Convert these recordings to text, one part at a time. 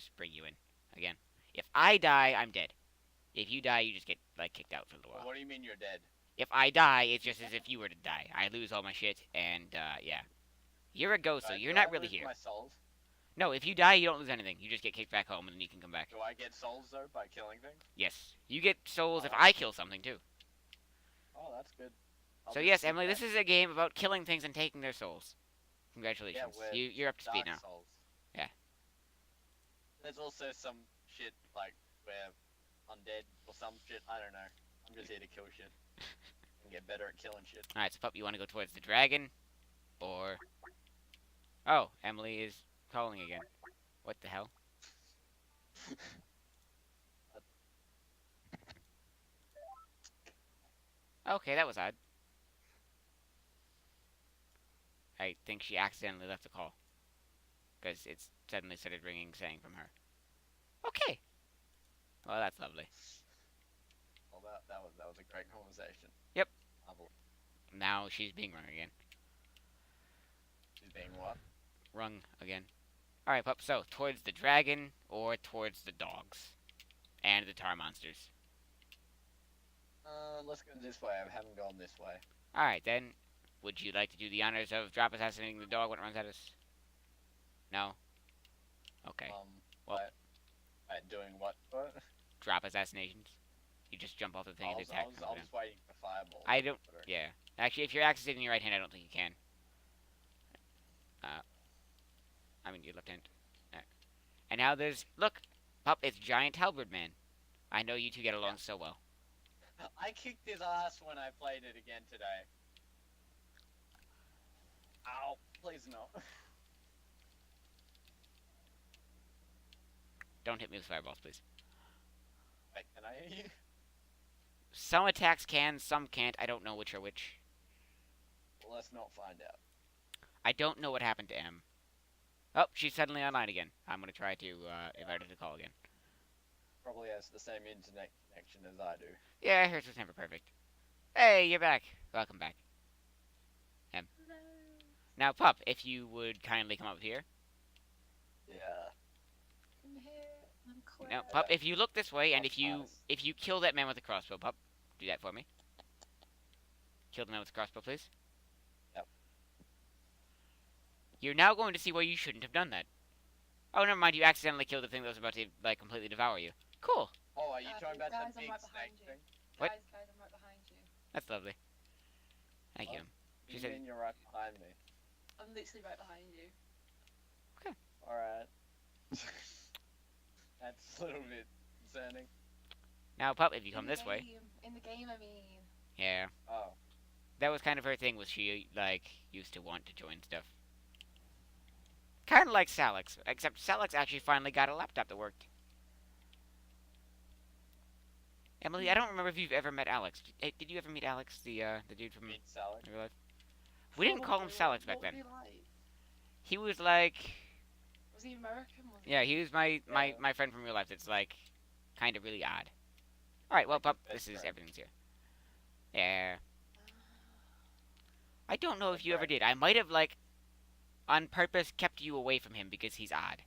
just bring you in again. If I die, I'm dead. If you die, you just get like kicked out for a little while. What do you mean you're dead? If I die, it's just as if you were to die. I lose all my shit, and yeah. You're a ghost, so you're Do not I really lose here. my souls? No, if you die, you don't lose anything. You just get kicked back home, and then you can come back. Do I get souls though by killing things? Yes, you get souls if Oh, I kill something too. that's good. I'll So just yes, sit Emily, back. this is a game about killing things and taking their souls. Yeah, Congratulations, with you're up to speed Dark now. Souls. Yeah. There's also some shit like where undead or some shit. I don't know. I'm just here to kill shit and get better at killing shit. All right, so pup, you want to go towards the dragon, or? Oh, Emily is calling again. What the hell? Okay, that was odd. I think she accidentally left the call. Because it suddenly started ringing saying from her. Okay. Well, that's lovely. Well, that was a great conversation. Yep. Lovely. Now she's being rung again. She's being what? Rung again. Alright, pup, so towards the dragon or towards the dogs? And the tar monsters. Let's go this way. I haven't gone this way. Alright, then. Would you like to do the honors of drop assassinating the dog when it runs at us? No? Okay. Well, Doing what? What? drop assassinations. You just jump off the thing and attack. I was waiting for fireball. I don't. Yeah. Actually, if you're accessing your right hand, I don't think you can. I mean, your left hand. And now there's. Look! Pup, it's Giant Halberd Man. I know you two get along so well. I kicked his ass when I played it again today. Ow. Please no. Don't hit me with fireballs, please. Wait, can I hear you? Some attacks can, some can't. I don't know which are which. Well, let's not find out. I don't know what happened to M. Oh, she's suddenly online again. I'm gonna try to invite her to call again. Probably has the same internet connection as I do. Yeah, hers was never perfect. Hey, you're back. Welcome back. M. Hello. Now, Pup, if you would kindly come up here. Yeah. I'm here. I'm quick. Now, Pup, if you look this way, and That's nice. if you kill that man with the crossbow, Pup, do that for me. Kill the man with the crossbow, please. Yep. You're now going to see why you shouldn't have done that. Oh, never mind. You accidentally killed the thing that was about to like completely devour you. Cool. Oh, are you talking about guys, the I'm big right snake behind you. thing? What? Guys, I'm right behind you. That's lovely. Thank you. Oh. She You said- mean you're right behind me? I'm literally right behind you. Alright. That's a little bit concerning. Now, Pup, if you come In the this way. game. In the game, I mean. Yeah. Oh. That was kind of her thing, was she, like, used to want to join stuff. Kind of like Salix, except Salix actually finally got a laptop that worked. Emily, I don't remember if you've ever met Alex. Did you ever meet Alex, the dude from Meat salad. real life? We didn't call him Salix back What then. was he like? He was like, Was he American? Was he? yeah, he was my Yeah. friend from real life. That's like, kind of really odd. All right, well, Like his Pup, best this is friend. everything's here. Yeah. Ah. I don't know if you ever Okay. did. I might have like, on purpose, kept you away from him because he's odd.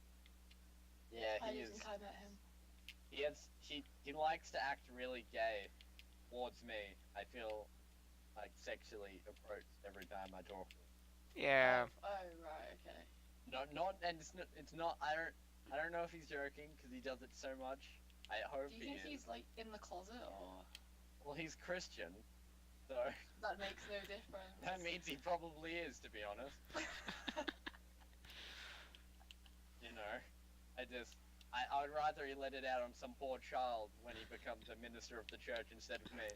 Yeah, I he don't is. think I met him. He likes to act really gay towards me. I feel like sexually approached every time I talk to him. Yeah. Oh, right, okay. And it's not. I don't know if he's joking because he does it so much. I hope Do you he think is. he's like in the closet or Well, he's Christian, so that makes no difference? that means he probably is, to be honest. You know, I would rather he let it out on some poor child when he becomes a minister of the church instead of me.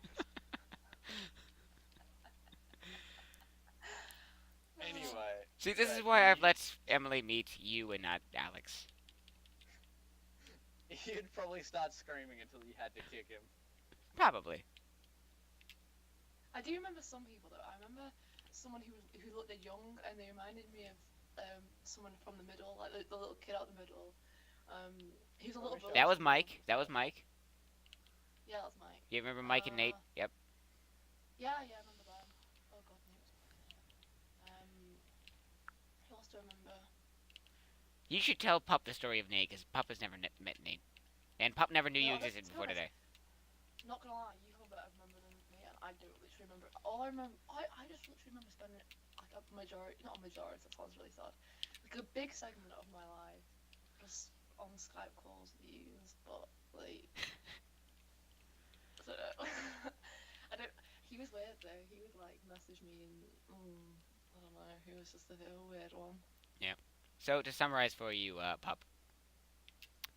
Anyway, See, this is but why I've let Emily meet you and not Alex. He'd probably start screaming until you had to kick him. Probably. I do remember some people though. I remember someone who looked young and they reminded me of someone from the middle, like the little kid out the middle. He was a little. That bully. That was Mike. That was Mike. Yeah, that's Mike. You remember Mike and Nate? Yep. Yeah, I remember them. Oh god, Nate was. Who else do I remember? You should tell Pup the story of Nate, because Pup has never met Nate. And Pup never knew you No, existed to be before honest, today. not gonna lie, you have a better memory than me, and I don't literally remember. All I remember, I just literally remember spending like a majority, not a majority, that sounds really sad, like a big segment of my life just on Skype calls with you, but like, I don't know. I don't. He was weird though. He would like message me and I don't know. He was just a little weird one. Yeah. So, to summarize for you, Pup,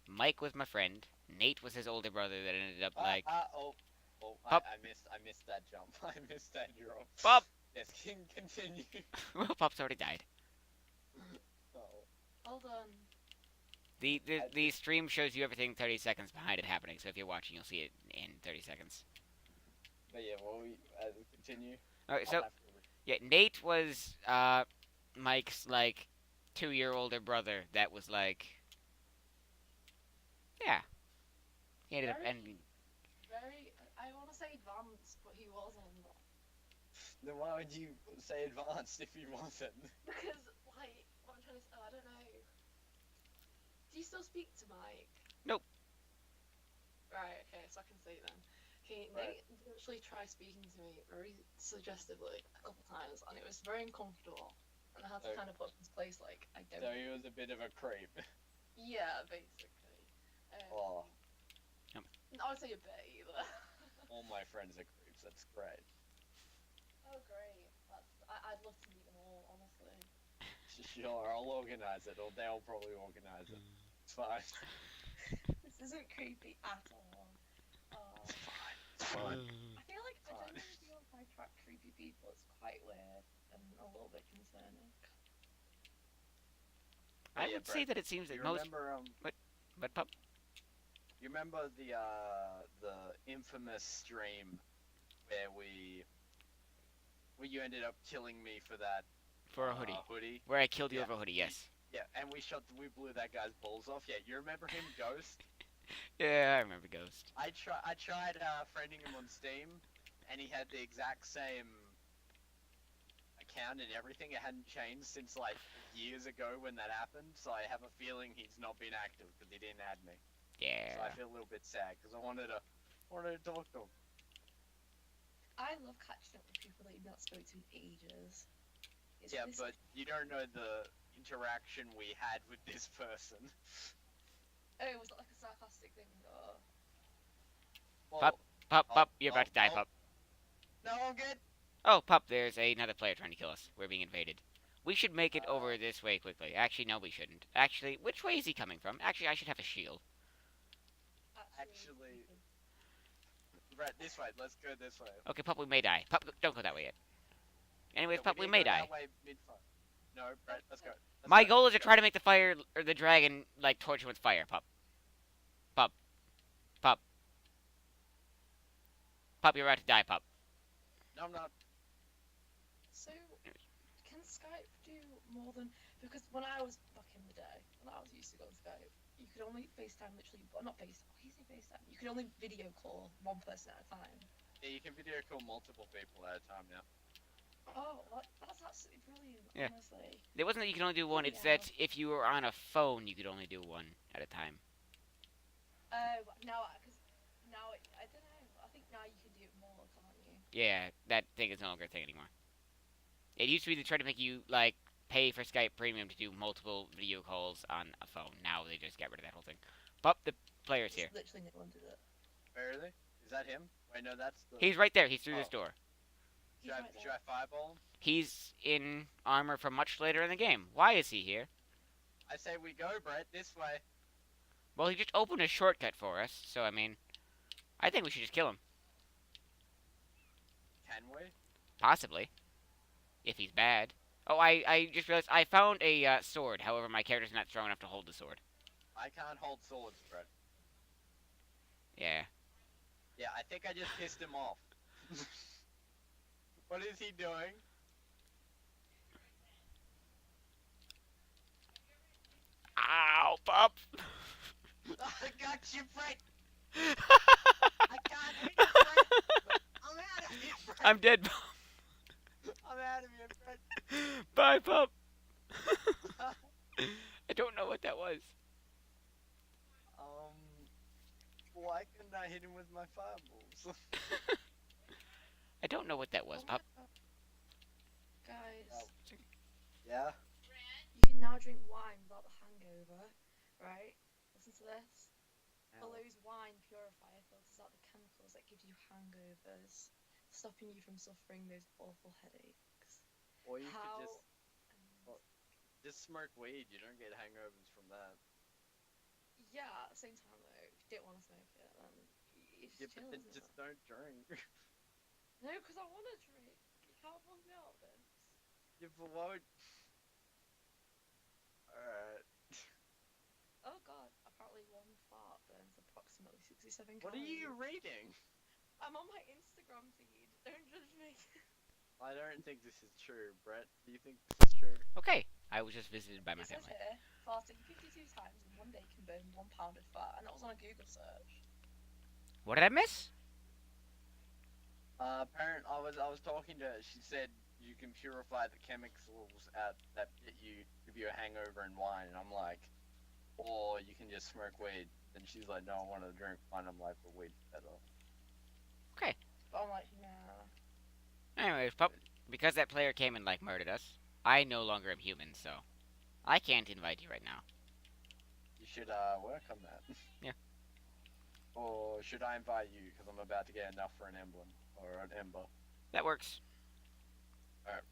Mike was my friend. Nate was his older brother that ended up like. Pup! I missed that jump. I missed that drop. Pup! Yes, can continue. Well, Pup's already died. Oh, Well done. The stream shows you everything 30 seconds behind it happening, so if you're watching, you'll see it in 30 seconds. but yeah, well, we continue. Alright, I'll so, have to yeah, Nate was, Mike's, like, 2-year older brother that was, like, yeah. He ended up ending. Very. I want to say advanced, but he wasn't. Then why would you say advanced if he wasn't? Because like, what I'm trying to say, I don't know. Do you still speak to Mike? Nope. Right. Okay. So I can say then. Okay. Right. Nate literally tried speaking to me very suggestively a couple times, and it was very uncomfortable. And I had to So- kind of put him in his place, like I don't. So he was a bit of a creep. Yeah, basically. Oh, I would say a bit either. all my friends are creeps. That's great. Oh great. I'd love to meet them all, honestly. Sure, I'll organize it, or they'll probably organize it. It's fine. This isn't creepy at all. Oh. It's fine. I feel like I Fine. generally feel if I track creepy people, it's quite weird and a little bit concerning. I Yeah, would say Brett, that it seems You that most. remember But Pup, You remember the infamous stream where you ended up killing me for that for a hoodie. hoodie? Where I killed you Yeah. over a hoodie, yes. Yeah, and we blew that guy's balls off. Yeah, you remember him, Ghost? Yeah, I remember Ghost. I tried friending him on Steam, and he had the exact same account and everything. It hadn't changed since like years ago when that happened. So I have a feeling he's not been active because he didn't add me. Yeah. So I feel a little bit sad because I wanted to talk to him. I love catching up with people that you've not spoken to in ages. It's Yeah, really but you don't know the interaction we had with this person. Oh, was it like a sarcastic thing or? Well, Pup, you're about to die, oh. Pup. No, I'm good. Oh, Pup, there's another player trying to kill us. We're being invaded. We should make it over this way quickly. Actually, no, we shouldn't. Actually, which way is he coming from? Actually, I should have a shield. Actually, Brett, this way. Let's go this way. Okay, Pup, we may die. Pup, don't go that way yet. Anyways, Yeah, Pup, we need to may go die. that way mid-fight. No, Brett, let's go. Let's My go, goal is to let's try to make the fire, or the dragon, like, torch him with fire, Pup. Pup. Pup. Pup, you're about to die, Pup. go. No, I'm not. So, can Skype do more than because when I was back in the day, when I was used to go on Skype, you could only FaceTime literally, well, not FaceTime. Why do you say FaceTime? You could only video call one person at a time. Yeah, you can video call multiple people at a time now. Oh, that's absolutely brilliant. Yeah. Honestly. It wasn't that you can only do one, it's Yeah. that if you were on a phone, you could only do one at a time. Oh, now because now I don't know. I think now you can do it more, can't you? Yeah, that thing is no longer a thing anymore. It used to be they tried to make you, like, pay for Skype Premium to do multiple video calls on a phone. Now they just got rid of that whole thing. Pup, the player's here. Literally no one did it. Where are they? Is that him? Wait, no, that's the. He's right there. He's through this Oh. door. He's Should I, right should there. I fireball him? He's in armor from much later in the game. Why is he here? I say we go, Brett, this way. Well, he just opened a shortcut for us, so I mean, I think we should just kill him. Can we? Possibly. If he's bad. Oh, I just realized I found a sword. However, my character's not strong enough to hold the sword. I can't hold swords, Brett. Yeah. Yeah, I think I just pissed him off. What is he doing? Ow, pup! I got you, Brett! I can't hit you, Brett! I'm out of here, Brett! I'm dead, pup. I'm out of here, Brett! Bye, pup. I don't know what that was. Why couldn't I hit him with my fireballs? I don't know what that was, Oh Pup. my God. Guys, Yeah. you can now drink wine without the hangover, right? Listen to this. Belows wine purifier filters out the chemicals that give you hangovers, stopping you from suffering those awful headaches. Or you How? could just smoke weed. You don't get hangovers from that. Yeah, at the same time though, if you don't want to smoke it, then it's Yeah, chill, but then isn't just it? don't drink. No, because I want to drink. You can't bug me out of this. Yeah, but why would... Alright. Oh God, apparently one fart burns approximately 67 What are calories. you reading? I'm on my Instagram feed. Don't judge me. I don't think this is true, Brett. Do you think this is true? Okay, I was just visited by my It says family. here, farting 52 times in one day can burn 1 pound of fat, and that was on a Google search. What did I miss? I was talking to her. She said you can purify the chemicals out that give you a hangover in wine, and I'm like, or you can just smoke weed. And she's like, no, I want to drink wine. I'm like, but weed's better. Okay. But I'm like, nah. Anyways, Pup, because that player came and like murdered us, I no longer am human, so I can't invite you right now. You should work on that. Yeah. Or should I invite you because I'm about to get enough for an emblem or an ember? That works. Alright.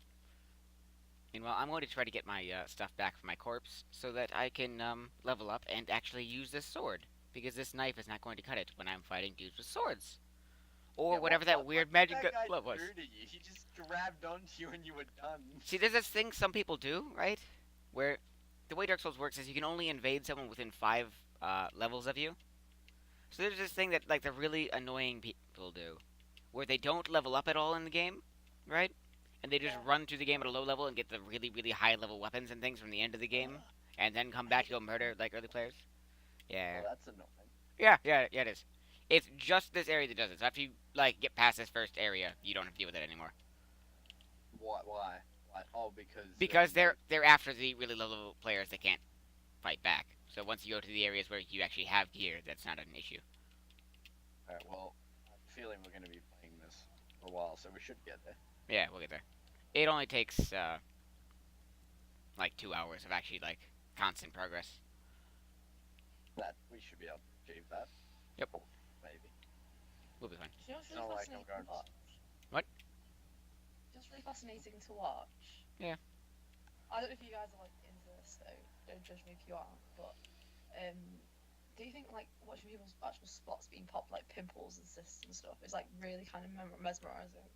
Meanwhile, I'm going to try to get my stuff back from my corpse so that I can level up and actually use this sword. Because this knife is not going to cut it when I'm fighting dudes with swords. Or Yeah, whatever that weird magic that guy glove was. do to you? He just grabbed onto you and you were done. See, there's this thing some people do, right? Where the way Dark Souls works is you can only invade someone within 5 levels of you. So there's this thing that like the really annoying people do, where they don't level up at all in the game, right? And they just run through the game at a low level and get the really, really high level weapons and things from the end of the game, and then come back to go murder like early players. Yeah. Oh, that's annoying. Yeah, it is. It's just this area that does it. So after you like get past this first area, you don't have to deal with it anymore. Why? Oh, Because they're after the really low level players that can't fight back. So once you go to the areas where you actually have gear, that's not an issue. Alright, well, I'm feeling we're going to be playing this for a while, so we should get there. Yeah, we'll get there. It only takes like 2 hours of actually like constant progress. That we should be able to achieve that. Yep. Maybe. We'll be fine. You know what's It's really not like I'm fascinating to going. watch? What? Just really fascinating to watch. Yeah. I don't know if you guys are like into this, so don't judge me if you aren't. But do you think like watching people's actual spots being popped, like pimples and cysts and stuff, is like really kind of mesmerizing?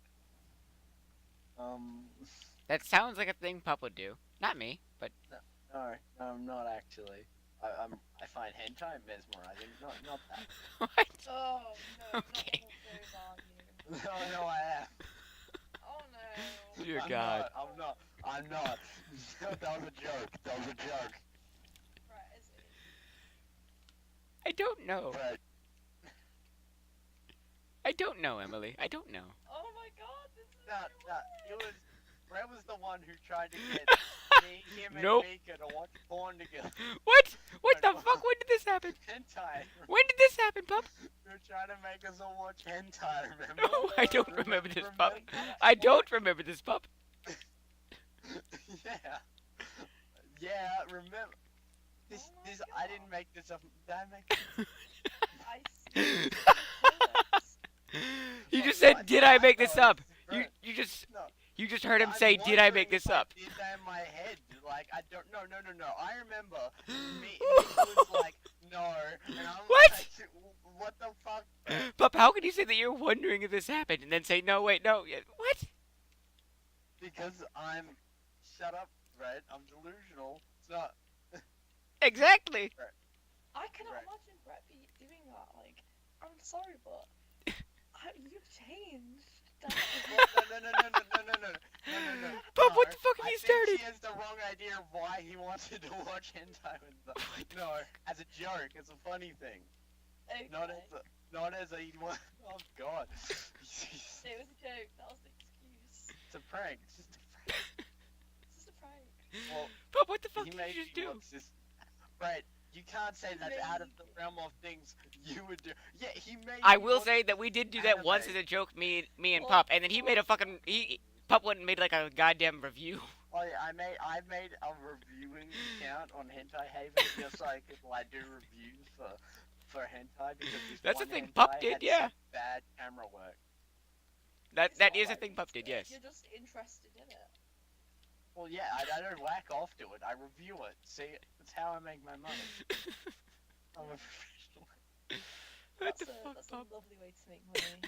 That sounds like a thing Pup would do. Not me, but No, I'm not actually. I find hentai mesmerizing. Not that. what? Oh no! Okay. Not the whole those, are you? No, I am. Oh no! Dear I'm God. not. I'm not. That was a joke. That was a joke. Right, is it? I don't know. But I don't know, Emily. I don't know. Oh my God! This is. it was. Brett was the one who tried to get him and Nope. Mika to watch porn together. What? What the fuck? When did this happen? Hentai. When did this happen, Pup? They were trying to make us all watch hentai, remember? No, I don't remember this, Pup. Remember? I don't remember this, Pup. Yeah. Yeah, remember. Oh my I God. didn't make this up. Did I make this I see. You just No, said, "Did I make this no, up?" this is You just No. you just heard him I'm say, "Did I make wondering this if I up?" did that in my head. Like, I don't. No. I remember me was like, no. And I'm What? like, what the fuck? Pup, how can you say that you're wondering if this happened and then say, "No, wait, no"? What? Because I'm. Shut up, Brett. I'm delusional. It's not. Exactly. I cannot Right. imagine Brett be doing that. Like, I'm sorry, but you've changed. No. Pup, what the fuck have I you think started? She has the wrong idea of why he wanted to watch hentai with them. No, as a joke, as a funny thing. Okay. Not as a oh god. It was a joke. That was the excuse. It's a prank. It's just a prank. It's just a prank. Well, Pup, what the fuck he did made you just me do? watch this Right. You can't say He that's out of made the realm of things you would do. Yeah, he made I me will watch say that we did do that once as anime. a joke, me and what Pup, and then he made what a fucking Pup went and made like a goddamn review. Oh, yeah, I made a reviewing account on Hentai Haven just so I could like do reviews for hentai because this That's the one thing Pup hentai did, had yeah. such bad camera work. it's That not is a like thing Pup did, yes. you're just interested in it. Well, yeah, I don't whack off to it. I review it. See, that's how I make my money. I'm a professional. What the fuck, That's a Pup? lovely way to make money.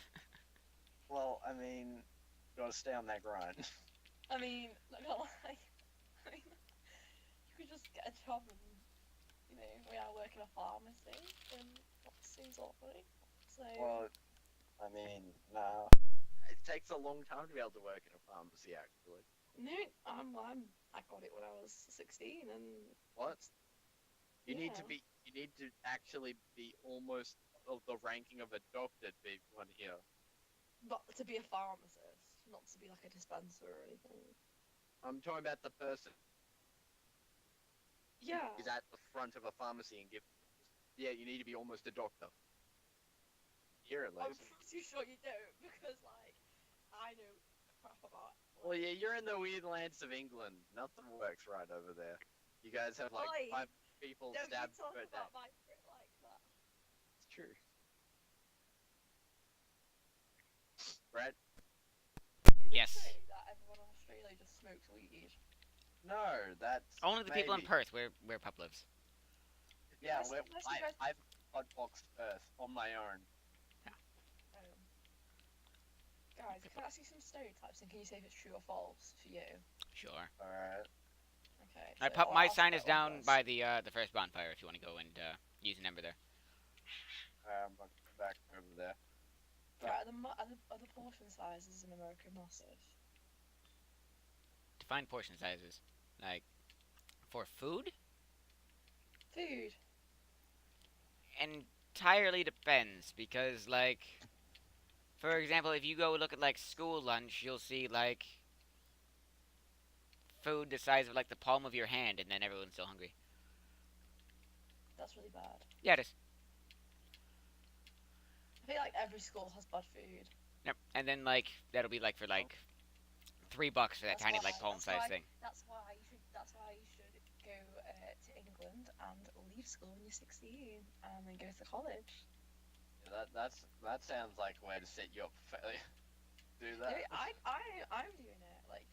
Well, I mean, gotta stay on that grind. I mean, not gonna lie. I mean, you could just get a job and when I work in a pharmacy, and that seems awful. So Well, I mean, nah. It takes a long time to be able to work in a pharmacy, actually. no, I got it when I was 16, and What? You need to yeah, be. You need to actually be almost of the ranking of a doctor to be one here. but to be a pharmacist, not to be like a dispenser or anything. I'm talking about the person Yeah. who's at the front of a pharmacy and give. Yeah, you need to be almost a doctor. Here at I'm least. pretty sure you don't because like I know crap about. Well, yeah, you're in the weird lands of England. Nothing works right over there. You guys have like Oi, 5 people don't you stabbed talk per day. about my Brit like that. It's true. Brett? Is it Yes. true that everyone in Australia just smokes weed? No, that's Only the people in maybe. Perth where Pup lives. Yeah, Unless you guys. I've hotboxed Earth on my own. Um, guys, can I ask you some stereotypes and can you say if it's true or false for you? Sure. Alright. Okay. Alright, So Pup, my I'll sign start is one down first. by the first bonfire if you want to go and use a number there. I'm back over there. Right, are the portion sizes in America massive? Define portion sizes. Like, for food? Food. Entirely depends, because, like, for example, if you go look at, like, school lunch, you'll see, like, food the size of, like, the palm of your hand, and then everyone's still hungry. That's really bad. Yeah, it is. I feel like every school has bad food. Yep. And then, like, that'll be, like, for, like, $3 for that That's tiny, why. like, palm size thing. That's why you should. That's why you should go to England and leave school when you're 16 and then go to college. Yeah, that sounds like a way to set you up for failure. Do No, that. I'm doing it. Like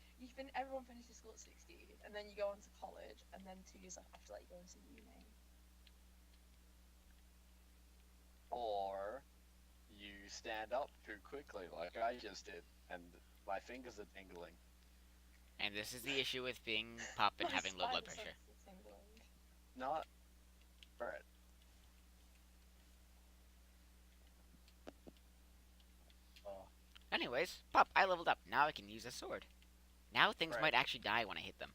everyone finishes school at 16 and then you go on to college and then 2 years after that you go into uni. Or you stand up too quickly, like I just did, and my fingers are tingling. And this is the issue with being Pup and My having low blood spine pressure. sense is tingling. Not Brett. Oh, Anyways, Pup, I leveled up. Now I can use a sword. Now things Right. might actually die when I hit them.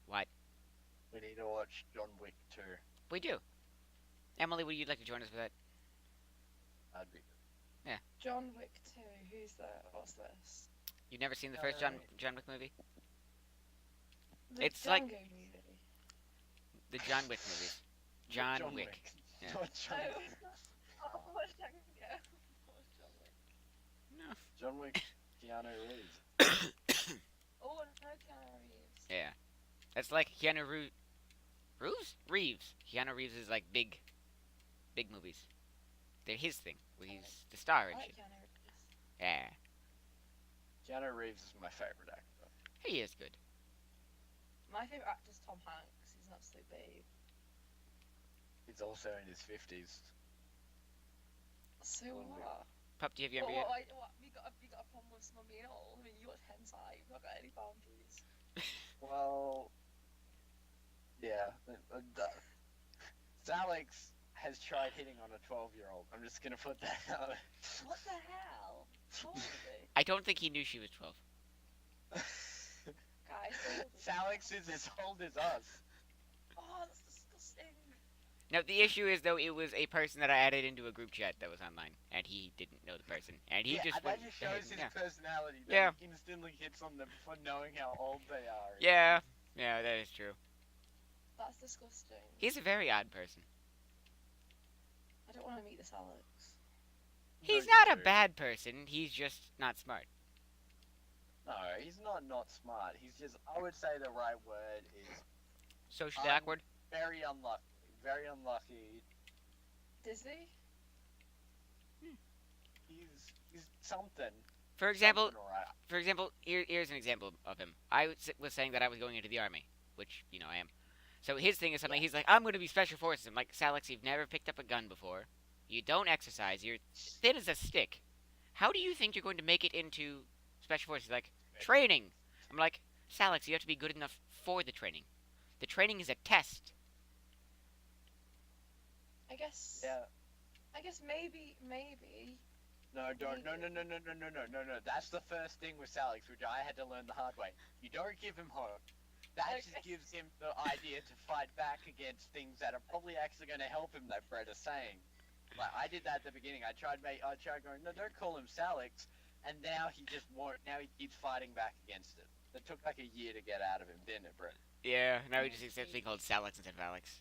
What? we need to watch John Wick 2. We do. Emily, would you like to join us for that? That'd be John Wick 2. Who's that? What's this? You've never seen the first John Wick movie? The It's like- Django movie. The John Wick movies. John Wick. Yeah. Not John Oh, Wick. what's Django? What's John Wick? No. John Wick, Keanu Reeves. Oh, no, Keanu Reeves. Yeah. That's like Keanu Reeves. Keanu Reeves is like big movies. They're his thing, where he's the star I and like shit. Keanu Reeves. Yeah. Keanu Reeves is my favorite actor. He is good. My favourite actor is Tom Hanks. He's an absolute babe. He's also in his 50s. So John Wick. what? Pup, do you have your NBA? What? You got a problem with someone being old? I mean, you watch hentai. You've not got any boundaries. Well, yeah. Alex has tried hitting on a 12-year-old. I'm just gonna put that out. What the hell? How old is he? I don't think he knew she was 12. Guys, how old is he? Alex is as old as us. Oh, that's disgusting. Now, the issue is, though, it was a person that I added into a group chat that was online, and he didn't know the person. And he Yeah, just that went just ahead shows and- his personality. That Yeah. He instantly hits on them for knowing how old they are. Yeah, that is true. That's disgusting. He's a very odd person. I don't want to meet this Alex. No, He's you not a do. bad person. He's just not smart. No, he's not smart. He's just. I would say the right word is Socially un- awkward. very unlucky. Very unlucky. Disney? He's something. For example, Something right. here's an example of him. I was saying that I was going into the army, which I am. So his thing is something. Yeah. He's like, I'm going to be special forces. I'm like, Salix, you've never picked up a gun before. You don't exercise. You're thin as a stick. How do you think you're going to make it into special forces? He's like, training. I'm like, Salix, you have to be good enough for the training. The training is a test. I guess. Yeah. I guess maybe. No, don't. No, no, no, no, no, no, no, no, no. That's the first thing with Salix, which I had to learn the hard way. You don't give him hope. That Okay. just gives him the idea to fight back against things that are probably actually going to help him. That Brett is saying. Like I did that at the beginning. I tried going. No, don't call him Salix. And now he just won't. Now he keeps fighting back against it. It took like a year to get out of him, didn't it, Brett? Yeah, now he just accepts being called Salix instead of Alex.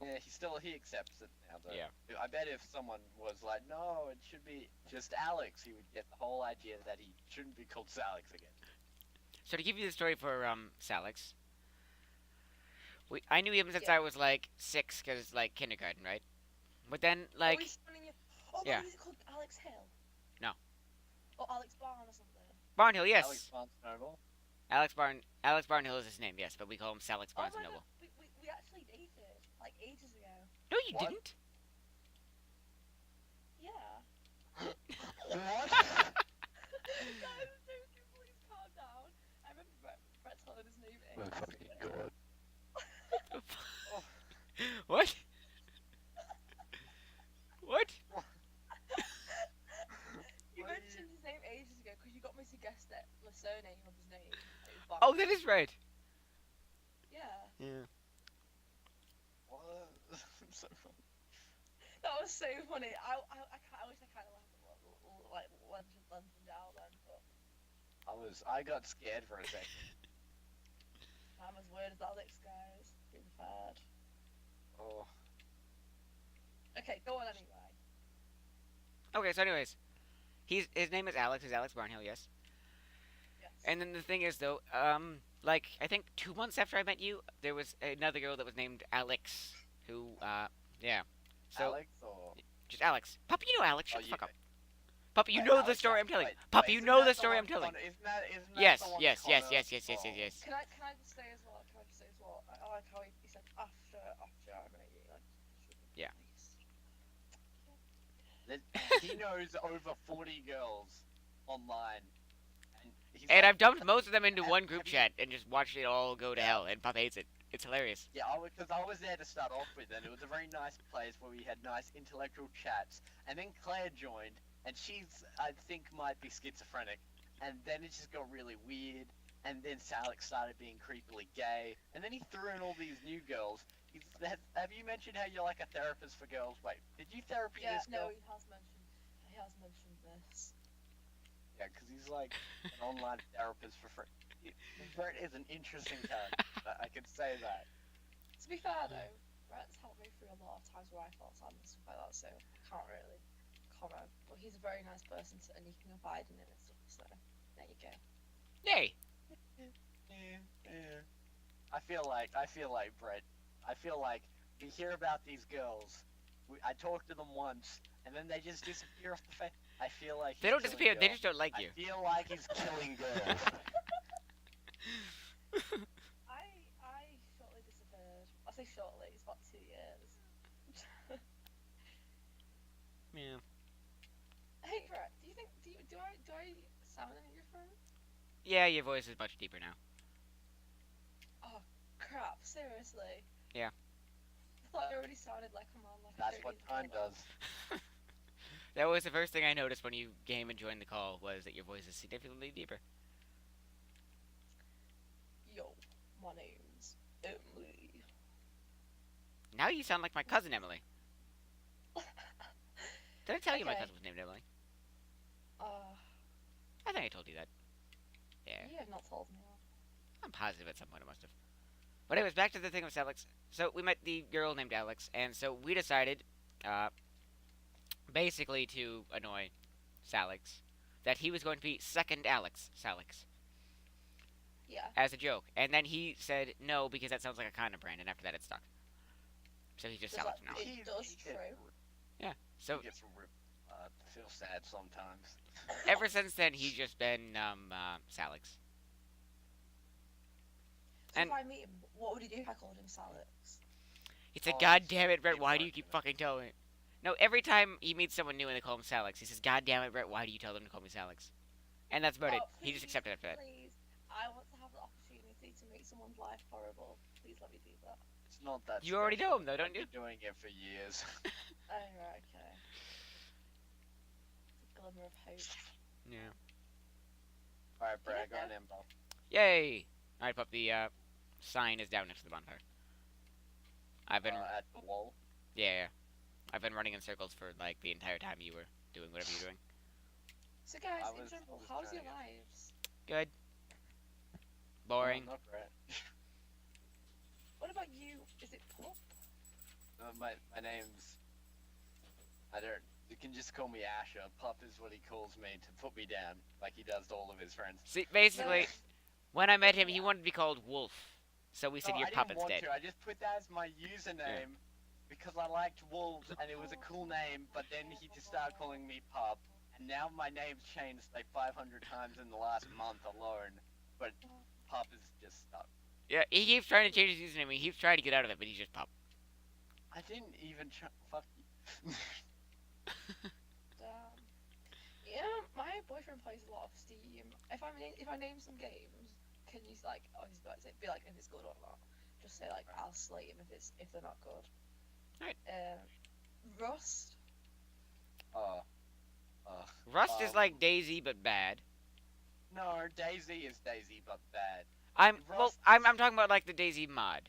Yeah, he accepts it now though. Yeah. I bet if someone was like, no, it should be just Alex, he would get the whole idea that he shouldn't be called Salix again. So to give you the story for Salix, I knew him since Yeah. I was like 6, cause like kindergarten, right? But then Oh, like he's running it. Oh, yeah. yeah. Is it called Alex Hill? No. Or Alex Barn or something? Barnhill, yes. Alex Barnes Noble. Alex Barnhill is his name, yes, but we call him Salix Oh Barnes my Noble. god, we actually dated, like, ages ago. No, you What? didn't. Yeah. What? Guys, seriously, please calm down. I remember Brett telling his name Oh ages fucking ago. god. What? What? You What are mentioned his name ages ago because you got me to guess the surname of his name. It was Oh, Barn. that is right. Yeah. Yeah. What? So funny. That was so funny. I wish I kind of lengthened out then, but I got scared for a second. I'm as weird as Alex, guys. Really bad. Oh. Okay, go on anyway. Okay, so anyways, his name is Alex. Is Alex Barnhill? Yes. Yes. And then the thing is though, like I think 2 months after I met you, there was another girl that was named Alex, who yeah. So Alex or just Alex. Puppy, you know Alex. Shut oh, the you fuck up. Puppy, you wait, know the Alex, story I'm telling. wait, Puppy, wait, you isn't know that the story one I'm telling. Isn't that Yes, the one yes, Connor yes, yes, yes, yes, or- yes, yes. Can I just say as well? I like how he said after I met you, like. Yeah. He knows over 40 girls online. And, he's And like, I've dumped most of them into one have group you- chat and just watched it all go to hell. And Pup hates it. It's hilarious. Yeah, because I was there to start off with, and it was a very nice place where we had nice intellectual chats. And then Claire joined, and she's, I think, might be schizophrenic. And then it just got really weird. And then Salix started being creepily gay. And then he threw in all these new girls. Have you mentioned how you're like a therapist for girls? Wait, did you therapy Yeah, this girl? no, he has mentioned this. Yeah, because he's like an online therapist for free. Brett is an interesting character. I could say that. To be fair though, Brett's helped me through a lot of times where I felt sad and stuff like that, so I can't really comment. But he's a very nice person, and you can confide in him and stuff. So there you go. Yay! Yeah. I feel like Brett. I feel like we hear about these girls. I talk to them once, and then they just disappear off the face. I feel like They he's don't disappear. killing They girls. just don't like I you. feel like he's killing girls. I shortly disappeared. I say shortly. It's about 2 years. Yeah. Hey Brett, do I sound any different? Yeah, your voice is much deeper now. Oh crap! Seriously. Yeah. I thought I already sounded like a man. Like That's a what 13-year-old. time does. That was the first thing I noticed when you came and joined the call was that your voice is significantly deeper. Yo, my name's Emily. Now you sound like my cousin Emily. Did I tell you my Okay. cousin was named Emily? Uh, I think I told you that. Yeah. you have not told me that. I'm positive at some point I must have. But anyways, back to the thing with Alex. So we met the girl named Alex, and so we decided, uh, basically to annoy Salix, that he was going to be second Alex Salix Yeah. as a joke, and then he said no because that sounds like a condom brand, and after that it stuck. So he's just Does Salix that- from now on. it does true. Yeah. So He gets feel sad sometimes. ever since then, he's just been Salix. So And- if I meet him, what would he do if I called him Salix? He said, Oh, "God he's damn it, Brett! keep Why do you fucking keep it. fucking telling me?" No, every time he meets someone new and they call him Salix, he says, "God damn it, Brett! Why do you tell them to call me Salix?" And that's about it. Oh, He just please, accepted after that. Please, I want to have the opportunity to make someone's life horrible. Please let me do that. It's not that. You already know special. him, though, don't I've you? been doing it for years. Oh, right, okay. It's a glimmer of hope. Yeah. Alright, Brad, go on info. Yay! All right, Pup. The sign is down next to the bonfire. I've been At the wall. yeah. I've been running in circles for like the entire time you were doing whatever you're doing. So, guys, I in was- general, was how's trying your to get- lives? Good. Boring. No, not Brad. What about you? Is it Pup? My name's. I don't. You can just call me Asher. Pup is what he calls me to put me down, like he does to all of his friends. See, basically, when I met him, he wanted to be called Wolf, so we said No, you're I Pup didn't want instead. to. I just put that as my username because I liked wolves and it was a cool name. But then he just started calling me Pup, and now my name's changed like 500 times in the last month alone. But Pup is just stuck. Yeah, he keeps trying to change his username. He keeps trying to get out of it, but he's just Pup. I didn't even try. Fuck you. Damn. Yeah, my boyfriend plays a lot of Steam. If I name some games, can you like obviously be like if it's good or not? Just say like I'll slate them if they're not good. Right. Rust. Rust is Um, like Daisy but bad. No, Daisy is Daisy, but bad. Well, Rust- I'm talking about like the Daisy mod,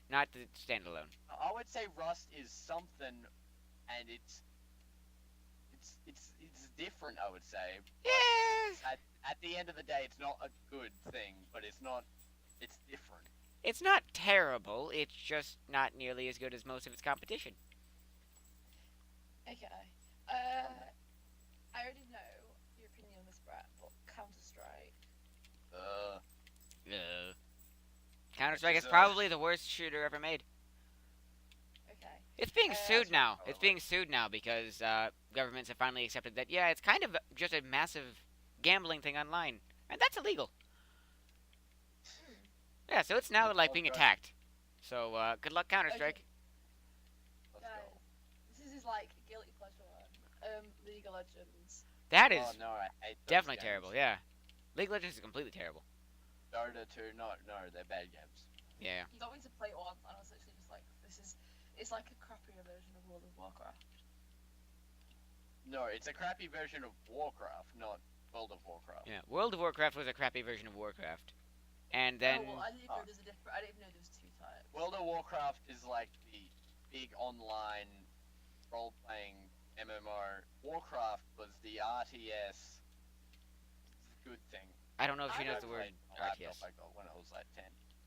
not the standalone. I would say Rust is something, and it's different. I would say. But Yeah, at the end of the day, it's not a good thing, but it's not. It's different. it's not terrible. It's just not nearly as good as most of its competition. Okay. I already know your opinion on this, Brett, but Counter Strike. Counter Strike is So- probably the worst shooter ever made. Okay. It's being sued that's now. what It's I being sued now because governments have finally accepted that. Yeah, it's kind of just a massive gambling thing online, and that's illegal. Yeah, so it's now It's like all being good. attacked. So good luck, Counter Strike. Let's Guys, go. this is like guilty pleasure one. League of Legends. That is Oh no, I hate those definitely games. terrible. Yeah, League of Legends is completely terrible. Dota 2, no, they're bad games. Yeah. You got me to play it once, and I was literally just like, it's like a crappier version of World of Warcraft. No, it's a crappy version of Warcraft, not World of Warcraft. Yeah, World of Warcraft was a crappy version of Warcraft, and then Oh, well, I didn't even know there's a different. I didn't even know there was two types. World of Warcraft is like the big online role-playing MMO. Warcraft was the RTS. It's a good thing. I don't know if I she knows don't the word Played on a laptop RTS. I got when I was like 10.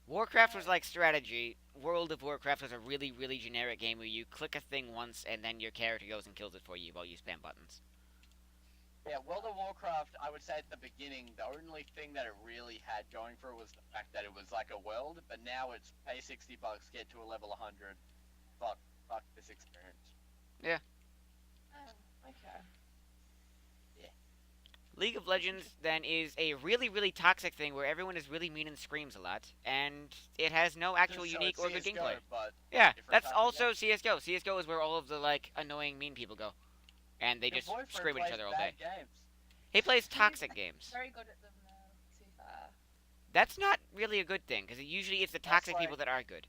Warcraft was like strategy. World of Warcraft was a really, really generic game where you click a thing once and then your character goes and kills it for you while you spam buttons. Yeah, World of Warcraft, I would say at the beginning, the only thing that it really had going for it was the fact that it was like a world, but now it's pay $60, get to a level 100. Fuck this experience. Oh, okay. League of Legends then is a really, really toxic thing where everyone is really mean and screams a lot, and it has no actual So unique it's or good CS:GO, gameplay. But Yeah, different that's type of also CS:GO. CS:GO is where all of the like annoying mean people go, and they your just boyfriend scream at each plays other all bad day. Games. He plays toxic games. Very good at them, though. To be fair. That's not really a good thing because usually it's the That's toxic like- people that are good.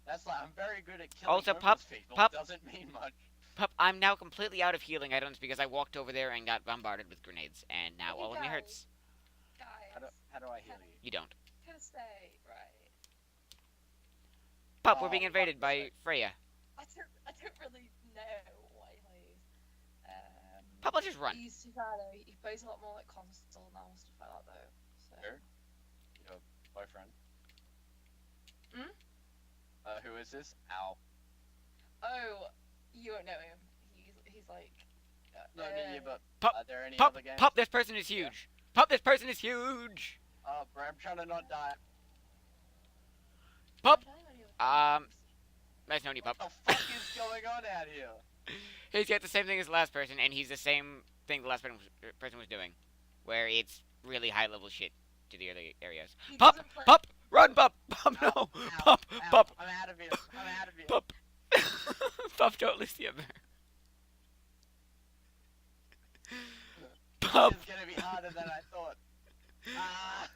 That's like, I'm very good at killing Also, homeless people. Pup- Doesn't mean much. Pup, I'm now completely out of healing items because I walked over there and got bombarded with grenades, and now Hey, all of me guys. hurts. Guys, How do I heal you? You don't. can I stay? Right. Pup, we're Oh, being fuck invaded by this. Freya. I don't really know what he plays. Pup, let's just run. He's Susanna. He plays a lot more like console now and stuff like that, though. So. Sure. Your boyfriend. Hmm? Who is this? Ow. Oh, you won't know him. He's like. No, yeah, but Pup, are there any pup, other games? pup. This person is Yeah. huge. Pup, this person is huge. Bro, I'm trying to not die. Pup. I'm trying to remember Um, games. nice knowing you, What pup. the fuck is going on out here? He's got the same thing as the last person, and he's the same thing the last person was doing, where it's really high level shit to the other areas. He Pup, doesn't play. pup, run, pup, pup, Ow, no, ow, pup, ow, pup, I'm out of here. I'm out of here. pup, pup, don't lose the other. Pup, This is gonna be harder than I thought. Ah!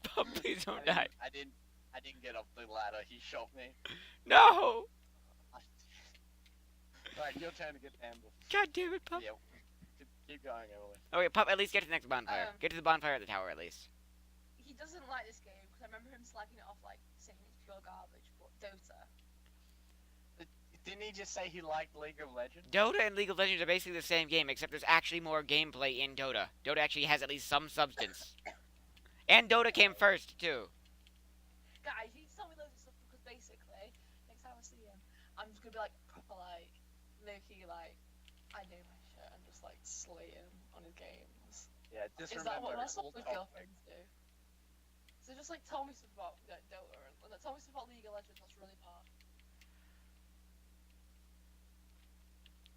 pup, please don't die. I didn't get up the ladder. He shot me. No! Alright, your turn to get ambushed. God damn it, pup. Yeah, keep going, Emily. Okay, pup, at least get to the next bonfire. Get to the bonfire at the tower, at least. He doesn't like this game because I remember him slagging it off, like saying it's pure garbage. But Dota. Didn't he just say he liked League of Legends? Dota and League of Legends are basically the same game, except there's actually more gameplay in Dota. Dota actually has at least some substance. And Dota came first, too. Guys, you need to tell me loads of stuff because basically, next time I see him, I'm just gonna be like proper like Loki, like I know my shit and just like slay him on his games. Yeah, just Is that remember, what that's all what the topic. girlfriends do? So just like tell me stuff about like, Dota and tell me stuff about League of Legends. That's really part.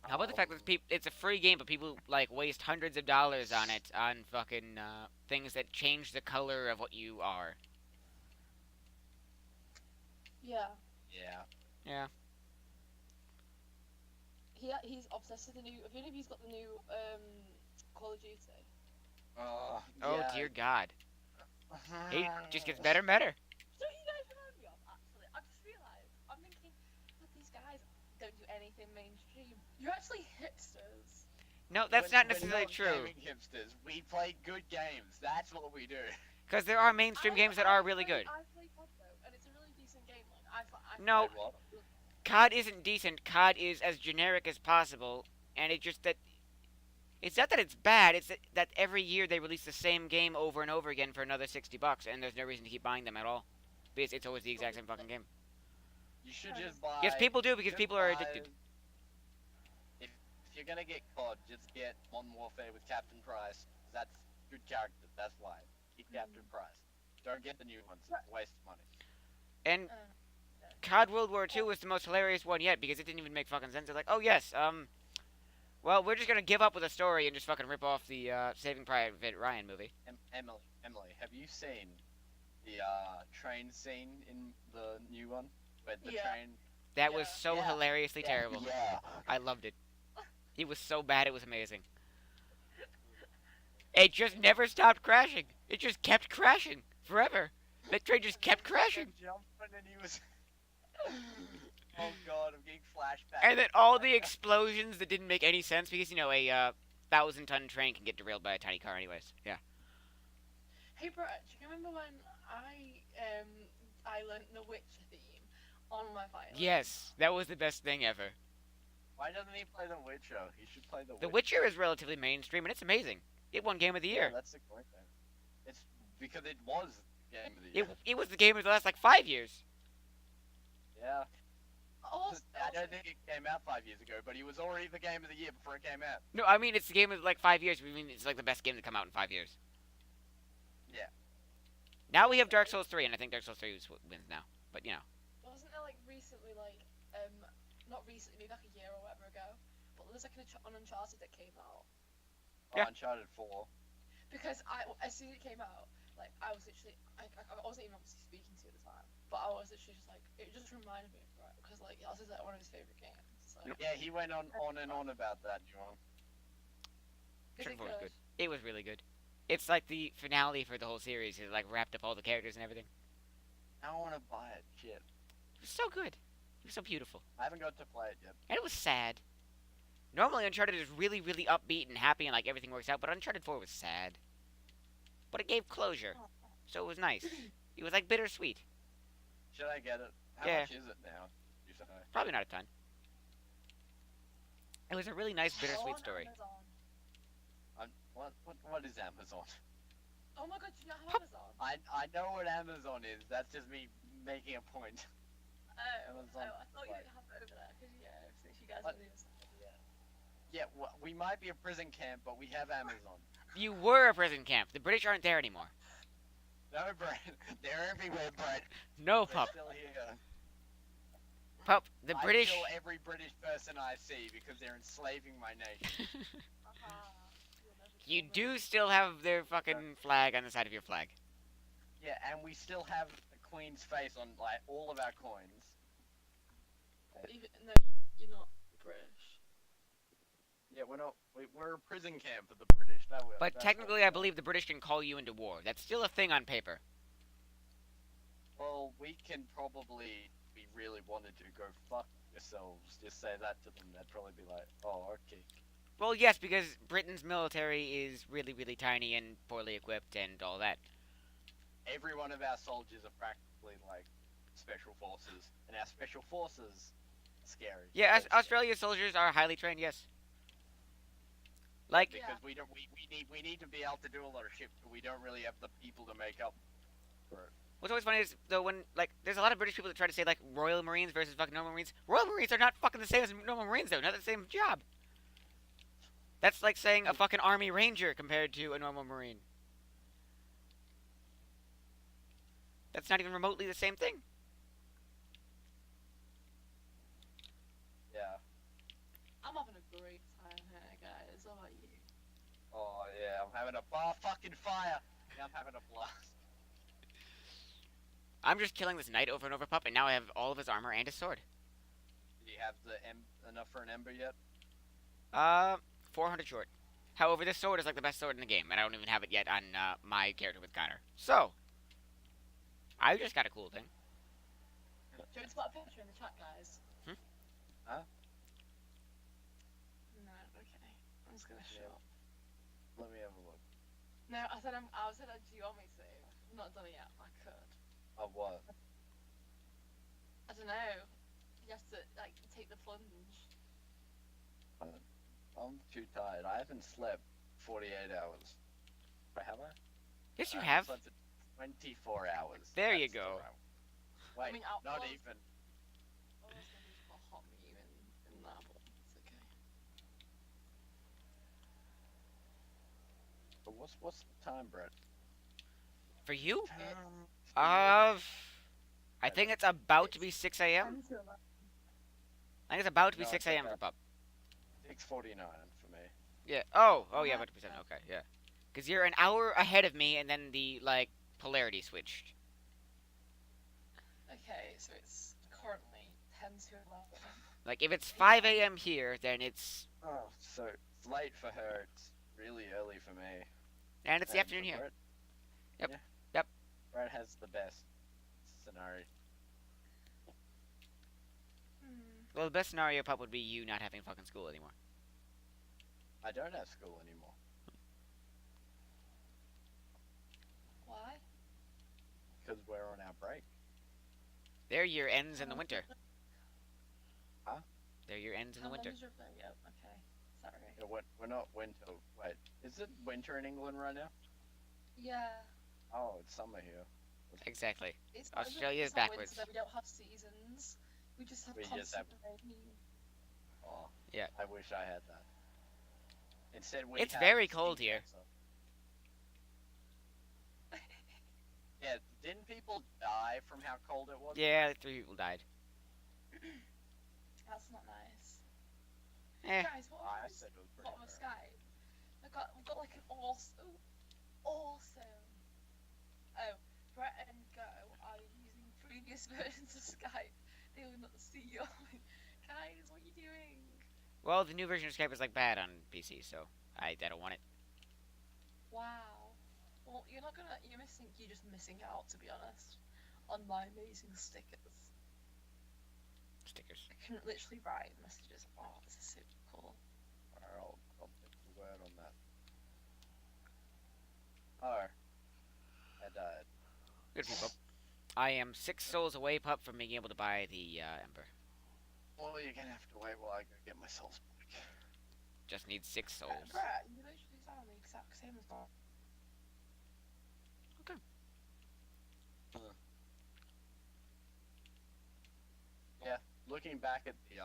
How about the fact that it's a free game, but people like waste hundreds of dollars on it on fucking things that change the color of what you are. Yeah. Yeah. He's obsessed with the new. Have any of you's got the new Call of Duty? Oh Oh dear God, it just gets better and better. So you guys remind me of actually. I just realised. I'm thinking that these guys don't do anything mainstream. You're actually hipsters. No, that's not necessarily true. Gaming hipsters. We play good games. That's what we do. Because there are mainstream games that are really good. I play COD though, and it's a really decent game. Like No. Wait, what? COD isn't decent. COD is as generic as possible, and it's just that it's not that it's bad. It's that every year they release the same game over and over again for another $60, and there's no reason to keep buying them at all. Because it's always the exact same fucking game. You should just buy. Yes, people do because just people are buy- addicted. If you're gonna get COD, just get Modern Warfare with Captain Price. That's good character. That's why. Keep Captain Price. Don't get the new ones. It's a waste of money. And COD World War II was the most hilarious one yet because it didn't even make fucking sense. They're like, oh yes, well, we're just gonna give up with a story and just fucking rip off the Saving Private Ryan movie. Emily, have you seen the train scene in the new one? Where the Yeah. train. That was Yeah. so Yeah. hilariously terrible. Yeah. I loved it. It was so bad, it was amazing. It just never stopped crashing. It just kept crashing forever. That train just kept crashing. Jumping and he was. Oh god, I'm getting flashbacks. And then all the explosions that didn't make any sense because, you know, a 1,000-ton train can get derailed by a tiny car anyways. Yeah. Hey Brett, do you remember when I learnt the Witcher theme on my violin? Yes, that was the best thing ever. Why doesn't he play The Witcher? He should play The Witcher. The Witcher is relatively mainstream and it's amazing. It won Game of the Yeah, Year. that's the point then. It's because it was Game of the Year. It was the game of the last, like, 5 years. Yeah. Also, I don't think it came out 5 years ago, but he was already the Game of the Year before it came out. No, I mean, it's the game of, like, 5 years. I mean, it's, like, the best game to come out in 5 years. Yeah. Now we have Dark Souls 3, and I think Dark Souls 3 wins now. But, you know. wasn't there like recently, like not recently, maybe like a year or whatever ago, but there was like an Uncharted that came out. Yeah. Uncharted 4. Because as soon as it came out, like I was literally, I wasn't even obviously speaking to you at the time, but I was literally just like, it just reminded me of Brett because like that was like one of his favorite games. So. Yeah, he went on and on about that, John. Is it Uncharted 4 was good? good. It was really good. It's like the finale for the whole series. It, like, wrapped up all the characters and everything. I want to buy it. Shit. It was so good. It was so beautiful. I haven't got to play it yet. And it was sad. Normally, Uncharted is really, really upbeat and happy and, like, everything works out, but Uncharted 4 was sad. But it gave closure, so it was nice. It was, like, bittersweet. Should I get it? How Yeah. much is it now? You say? Probably not a ton. It was a really nice, bittersweet On story. Amazon. What is Amazon? Oh my god, do you not have Pup. Amazon? I know what Amazon is. That's just me making a point. Amazon. I thought you Like, didn't have it over there because since you guys what? are the other side. Yeah, well, we might be a prison camp, but we have Amazon. You were a prison camp. The British aren't there anymore. No, Brett. They're everywhere, Brett. No, They're pup. still here. Pup, the I British. kill every British person I see because they're enslaving my nation. You'll never You kill me. do still have their fucking flag on the side of your flag. Yeah, and we still have the Queen's face on like all of our coins. Even no, you're not British. Yeah, we're a prison camp for the British. But That's technically, what I believe the British can call you into war. That's still a thing on paper. Well, we can probably, if we really wanted to, go fuck yourselves. Just say that to them. They'd probably be like, oh, okay. Well, yes, because Britain's military is really, really tiny and poorly equipped and all that. Every one of our soldiers are practically like special forces, and our special forces are scary. Yeah, They're scary. Australia's soldiers are highly trained, yes. Like, Because we need to be able to do a lot of shit, but we don't really have the people to make up for it. what's always funny is, though, when, like, there's a lot of British people that try to say, like, Royal Marines versus fucking normal Marines. Royal Marines are not fucking the same as normal Marines, though. Not the same job. That's like saying a fucking Army Ranger compared to a normal Marine. That's not even remotely the same thing. Yeah. I'm having a great time here, guys. How about you? Oh yeah, I'm having a fucking fire. Yeah, I'm having a blast. I'm just killing this knight over and over, pup, and now I have all of his armor and his sword. Do you have enough for an ember yet? 400 short. However, this sword is like the best sword in the game, and I don't even have it yet on my character with Connor. So, I just got a cool thing. Do you want to put a picture in the chat, guys? Hmm? Huh? No, okay. I'm just gonna show. Yeah. Let me have a look. No, I said do you want me to? I've not done it yet. I could. Of what? I don't know. You have to like take the plunge. I'm too tired. I haven't slept 48 hours. Wait, have I? Yes, you I have. slept for 24 hours. There you That's the go. right- Wait, I mean, not outdoors- even. I was gonna just put hot meat in that, but it's okay. But what's the time, Brett? For you? Um, I think it's about to be 6 a.m. I think it's about to be No, 6 it's a.m. for okay. pup. 6:49 for me. Yeah. Oh, yeah, about to be 7. Okay, yeah. Because you're an hour ahead of me, and then the, like, polarity switched. Okay, so it's currently 10 to 11. Like, if it's 5 a.m. here, then it's. Oh, so it's late for her. It's really early for me. And it's the And afternoon for here. Brett- Yep. Yeah. Yep. Brett has the best scenario. Well, the best scenario, pup, would be you not having fucking school anymore. I don't have school anymore. Why? Because we're on our break. Their year ends in the winter. Huh? Their year ends in the How long winter. is your break? Yep, okay. Sorry. Yeah, we're not winter. Wait, is it winter in England right now? Yeah. Oh, it's summer here. Exactly. It's Australia's it's not backwards. Winter, though. We don't have seasons. We just have We just constant have- rain. Oh, Yeah. I wish I had that. Instead, we It's have very skin cold here. cancer. Yeah, didn't people die from how cold it was? Yeah, like 3 people died. That's not nice. Eh. Guys, what I was said it was pretty bottom of bad. Sky? We've got like an awesome. Oh, Brett and Go are using previous versions of Skype. They will not see you. Guys, what are you doing? Well, the new version of Skype is, like, bad on PC, so I don't want it. Wow. Well, you're just missing out, to be honest, on my amazing stickers. Stickers. I can literally write messages. Oh, this is super cool. Alright, I'll take the word on that. Oh. I died. Good people. I am 6 souls away, pup, from being able to buy the Ember. Well, you're gonna have to wait while I go get my souls back. Just need 6 souls. Brett, you literally sound the exact same as mine. looking back at the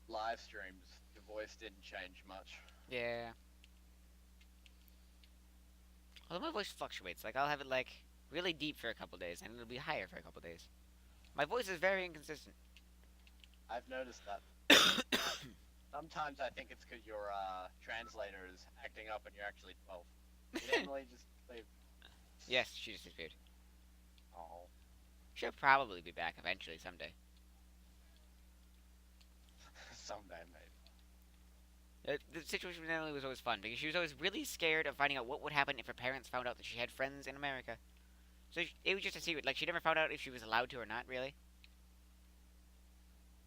live streams, your voice didn't change much. Yeah. Although my voice fluctuates. Like I'll have it like really deep for a couple days, and it'll be higher for a couple days. My voice is very inconsistent. I've noticed that. Sometimes I think it's because your translator is acting up and you're actually 12. Did Emily just leave? Yes, she just disappeared. Oh, She'll probably be back eventually someday. someday maybe. The situation with Emily was always fun because she was always really scared of finding out what would happen if her parents found out that she had friends in America. So it was just a secret. Like she never found out if she was allowed to or not. Really.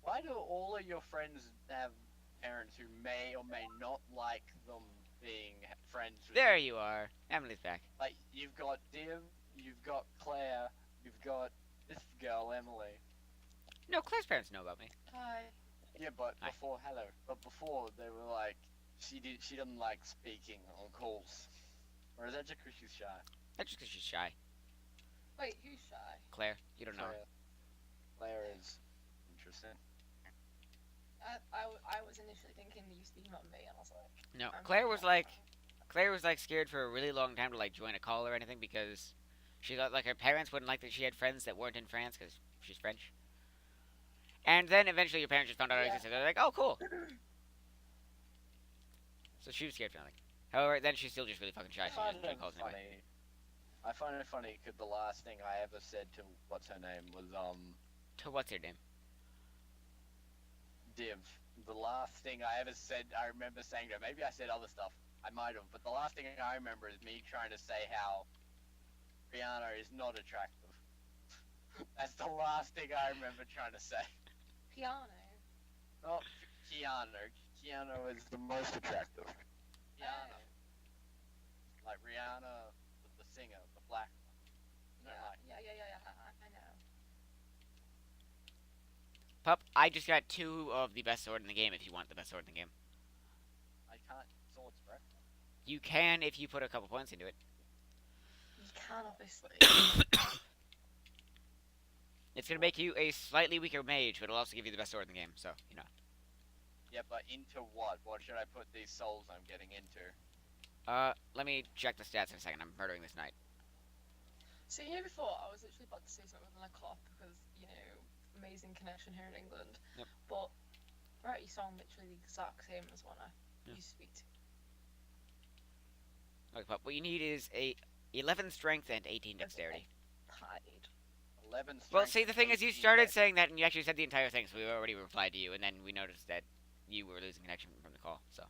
Why do all of your friends have parents who may or may not like them being friends with There you? you are. Emily's back. Like, you've got Div, you've got Claire, you've got this girl, Emily. No, Claire's parents know about me. Hi. Yeah, but Hi. before they were like, she doesn't like speaking on calls. Or is that just because she's shy? That's just because she's shy. Wait, who's shy? Claire, you don't know her. Claire is interesting. I was initially thinking you speaking about me, and I was like, No, I'm Claire not was that like shy. Claire was like scared for a really long time to like join a call or anything because she thought like her parents wouldn't like that she had friends that weren't in France because she's French. And then eventually your parents just found out I Yeah. existed. They're like, oh, cool. So she was scared for nothing. However, then she's still just really fucking shy. I So she find doesn't join it calls anyway. funny. I find it funny because the last thing I ever said to what's her name was To what's her name? Div. The last thing I ever said, I remember saying to her, maybe I said other stuff, I might have, but the last thing I remember is me trying to say how Rihanna is not attractive. That's the last thing I remember trying to say. Piano. Not Keanu. Keanu is the most attractive. Rihanna. Oh. Like Rihanna, the singer, the black one. No, Yeah, like, yeah. I know. Pup, I just got 2 of the best sword in the game if you want the best sword in the game. I can't sword spread. You can if you put a couple points into it. You can obviously. It's going to make you a slightly weaker mage, but it'll also give you the best sword in the game, so, you know. Yeah, but into what? What should I put these souls I'm getting into? Let me check the stats in a second. I'm murdering this knight. So you know before I was literally about to say something with an clock because you know amazing connection here in England. Yep. But right, you sound literally the exact same as when I Yeah. used to speak to. Okay, Pup, what you need is a 11 strength and 18 dexterity. Hide. 11 strength. Well, see, the thing is, you 18 started dex. saying that, and you actually said the entire thing, so we already replied to you, and then we noticed that you were losing connection from the call, so.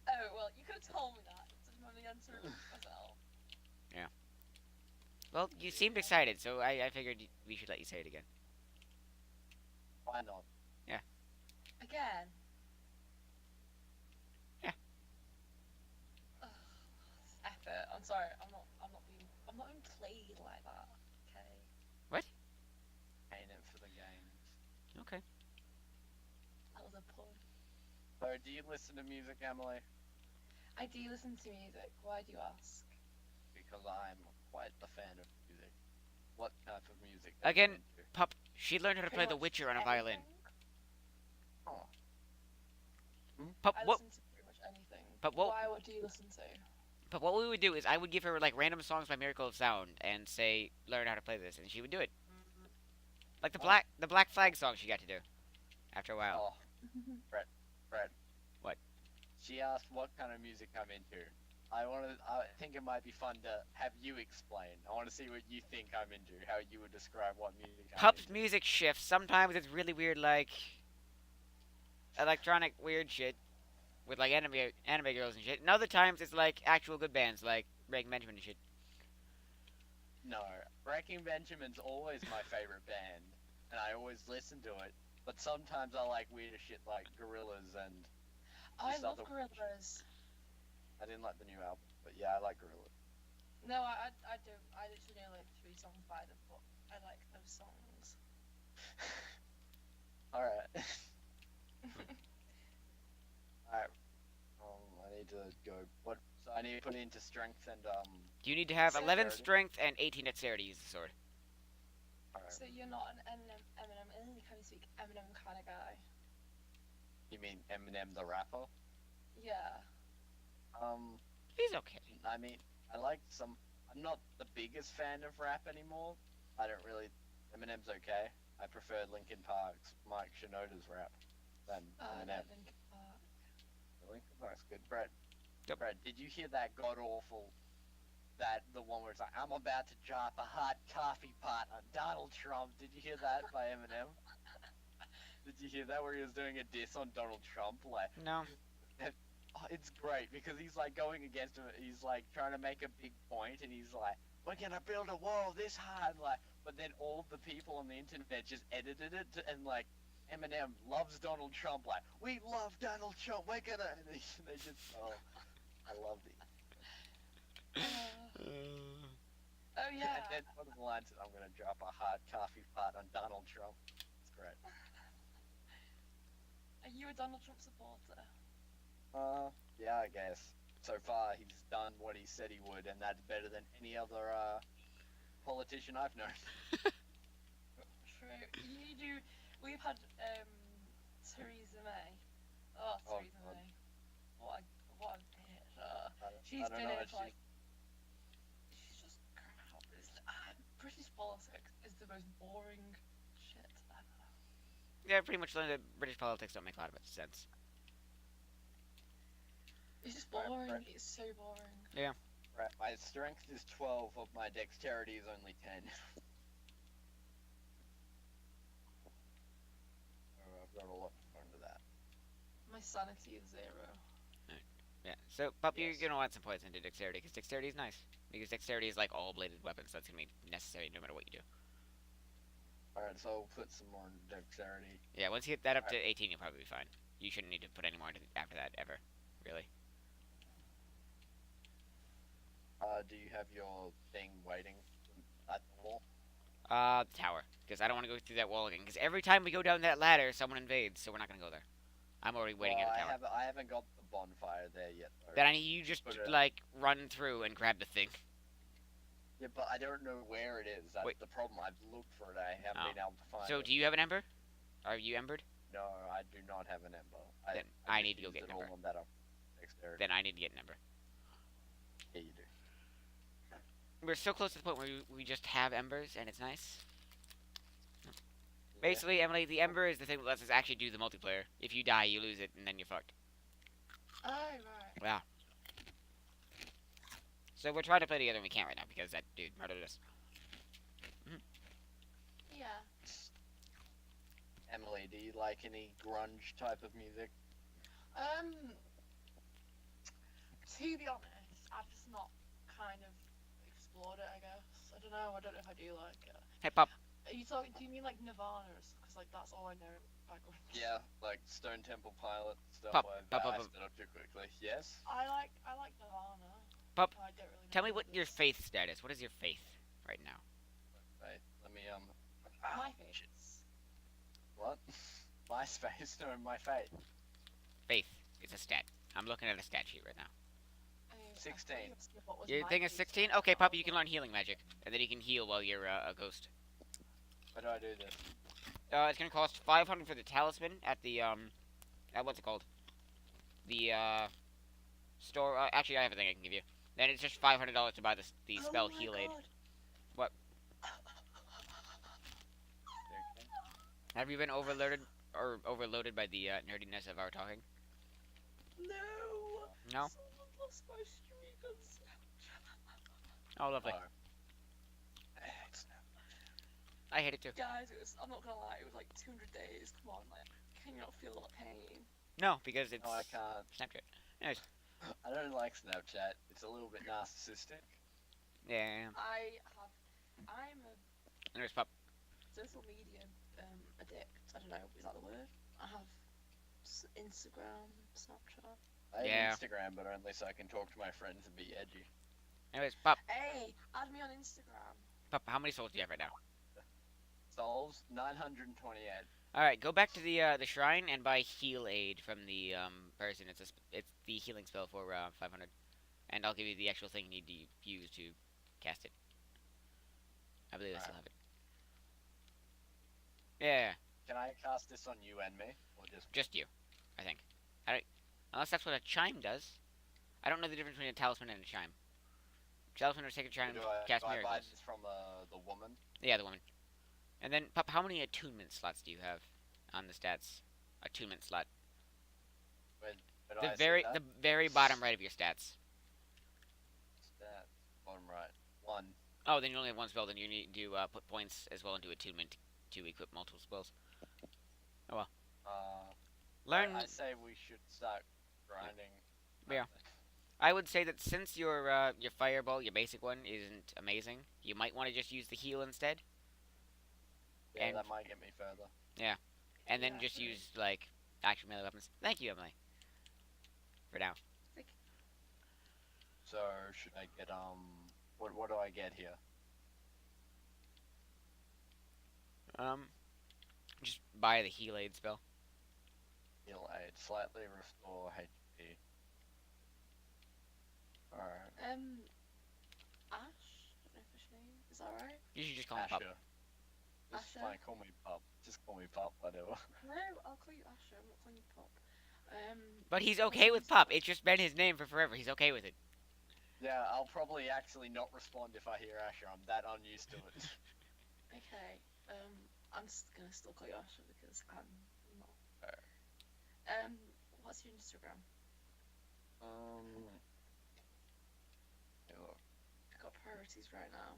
Oh well, you could have told me that. Didn't want to answer it myself. Well, you seemed excited, so I figured we should let you say it again. Why not? Again. Yeah. Ugh, it's effort. I'm sorry. I'm not being played like that. Okay. Ain't it for the games. Okay. That was a pun. So, do you listen to music, Emily? I do listen to music. Why do you ask? Because I'm quite a fan of music. What type of music? Again, are you into? Pup, she learned how to play Pretty The much Witcher on a violin. anything. Oh. Pup, I what? listen to pretty much anything. But what- Why? What do you listen to? But what we would do is I would give her like random songs by Miracle of Sound and say, learn how to play this, and she would do it. Like the Black Flag song she got to do. After a while. Oh, Brett. What? She asked what kind of music I'm into. I think it might be fun to have you explain. I want to see what you think I'm into, how you would describe what music I'm Pup's into. music shifts. Sometimes it's really weird, like electronic weird shit with like anime girls and shit. And other times it's like actual good bands, like Breaking Benjamin and shit. No, Breaking Benjamin's always my favorite band, and I always listen to it. But sometimes I like weirder shit like Gorillaz, and I Just love other- Gorillaz. I didn't like the new album, but yeah, I like Gorillaz. No, I don't. I literally know like 3 songs by them, but I like those songs. Alright. Alright. I need to go. What? So I need to put it into strength and You need to have So 11 Dexterity. strength and 18 dexterity to use the sword. Alright. So you're not an Eminem, can you speak Eminem kind of guy? You mean Eminem the rapper? Yeah. Um, He's okay. I mean, I like some. I'm not the biggest fan of rap anymore. I don't really. Eminem's okay. I prefer Linkin Park's Mike Shinoda's rap than I Eminem. like Linkin Park. Linkin Park's good. Brett, Yep. Brett, did you hear that god awful? That the one where it's like, I'm about to drop a hot coffee pot on Donald Trump. Did you hear that by Eminem? Did you hear that where he was doing a diss on Donald Trump? Like, No. oh, it's great because he's like going against him. He's like trying to make a big point, and he's like, "We're gonna build a wall this high," like. But then all of the people on the internet just edited it, and like Eminem loves Donald Trump. Like, we love Donald Trump. We're gonna. And they just, oh, I love these. Oh yeah. And then one of the lines is, "I'm gonna drop a hot coffee pot on Donald Trump." It's great. Are you a Donald Trump supporter? Yeah, I guess. So far, he's done what he said he would, and that's better than any other politician I've known. True. You do. We've had Theresa May. Oh, Oh, Theresa God. May. What a bitch. She's I don't been know in if for like. She's just crap. British politics is the most boring shit ever. Yeah, pretty much learned that British politics don't make a lot of sense. It's just Right, boring. right. It's so boring. Right, my strength is 12, but my dexterity is only 10. I've got a lot to go into that. My sanity is 0. Yeah. So, Pup, you're Yes. gonna want some points into dexterity because dexterity is nice. Because dexterity is like all bladed weapons. That's gonna be necessary no matter what you do. Alright, so I'll put some more into dexterity. Yeah. Once you get that up to 18, you'll probably be fine. You shouldn't need to put any more into after that ever. Really. Do you have your thing waiting at the wall? The tower. Because I don't want to go through that wall again. Because every time we go down that ladder, someone invades. So we're not gonna go there. I'm already waiting Well, at the tower. I haven't got the bonfire there yet, though. Then I need you just Put it- like run through and grab the thing. Yeah, but I don't know where it is. That's Wait. the problem. I've looked for it. I haven't Oh. been able to find So it. do you have an ember? Are you embered? No, I do not have an ember. Then I just need to go used get it an all ember. on that dexterity. Then I need to get an ember. Yeah, you do. We're so close to the point where we just have embers and it's nice. Yeah. Basically, Emily, the ember is the thing that lets us actually do the multiplayer. If you die, you lose it, and then you're fucked. Oh right. Yeah. So we're trying to play together and we can't right now because that dude murdered us. Yeah. Emily, do you like any grunge type of music? To be honest, I've just not kind of explored it. I guess I don't know. I don't know if I do like it. Hey, Pop. Are you talking? Do you mean like Nirvana? Because like that's all I know about grunge. Yeah, like Stone Temple Pilot stuff. Pop, I pop, pop, I pop. stood up too quickly. Yes. I like Nirvana. Pop, I don't really know Tell me what what it your is. faith status. What is your faith right now? Wait, let me My shit. face. What? My space? No, my fate. Faith. It's a stat. I'm looking at a stat sheet right now. I 16. thought you asked me what was Your my thing is face 16? status. Okay, Puppy, you can learn healing magic. And then you can heal while you're a ghost. How do I do this? It's gonna cost 500 for the talisman at the, what's it called? The, store. Actually, I have a thing I can give you. Then it's just $500 to buy the spell Oh my Heal Aid. God. What? Okay. Have you been overloaded by the nerdiness of our talking? No. No? Someone lost my streak on Snapchat. Oh, lovely. Oh. I hate Snapchat. I hate it too. Guys, I'm not gonna lie, it was like 200 days. Come on, like, can you not feel that pain? No, because it's No, I can't. Snapchat. Anyways, I don't like Snapchat. It's a little bit narcissistic. yeah. I'm a Anyways, Pup. social media addict. I don't know, is that the word? I have Instagram, Snapchat. I have Yeah. Instagram, but only so I can talk to my friends and be edgy. Anyways, Pup. Hey, add me on Instagram. Pup, how many souls do you have right now? Souls 928. All right, go back to the shrine and buy Heal Aid from the person. It's the healing spell for 500, and I'll give you the actual thing you need to use to cast it. I believe I still have it. Yeah, Can I cast this on you and me, or just me? just you, I think. I don't, unless that's what a chime does. I don't know the difference between a talisman and a chime. Talisman or sacred Or chime do cast I buy miracles. this from the woman? Yeah, the woman. And then, Pup, how many attunement slots do you have on the stats? Attunement slot. Where, where do I see The that? very bottom right of your stats. Stats, bottom right. One. Oh, then you only have one spell. Then you need to put points as well into attunement to equip multiple spells. Oh well. Uh, Learn. I say we should start grinding. Yeah. Nothing. I would say that since your fireball, your basic one, isn't amazing, you might want to just use the heal instead, Yeah, and that might get me further. and then Yeah, just agree. use like actual melee weapons. Thank you, Emily. For now. Like, So should I get what do I get here? Um, just buy the heal aid spell. Heal aid, slightly restore HP. Alright. Ash. Don't know if it's your name. Is that right? You should just call him Pup. Asher. Just Asher? fine, call me Pup. Just call me Pup, whatever. No, I'll call you Asher. I'm not calling you Pop. But he's what's okay your with Pup. Instagram? It's just been his name for forever. He's okay with it. Yeah, I'll probably actually not respond if I hear Asher. I'm that unused to it. Okay. I'm just gonna still call you Asher because I'm not. Alright. What's your Instagram? Hey, look. I got priorities right now.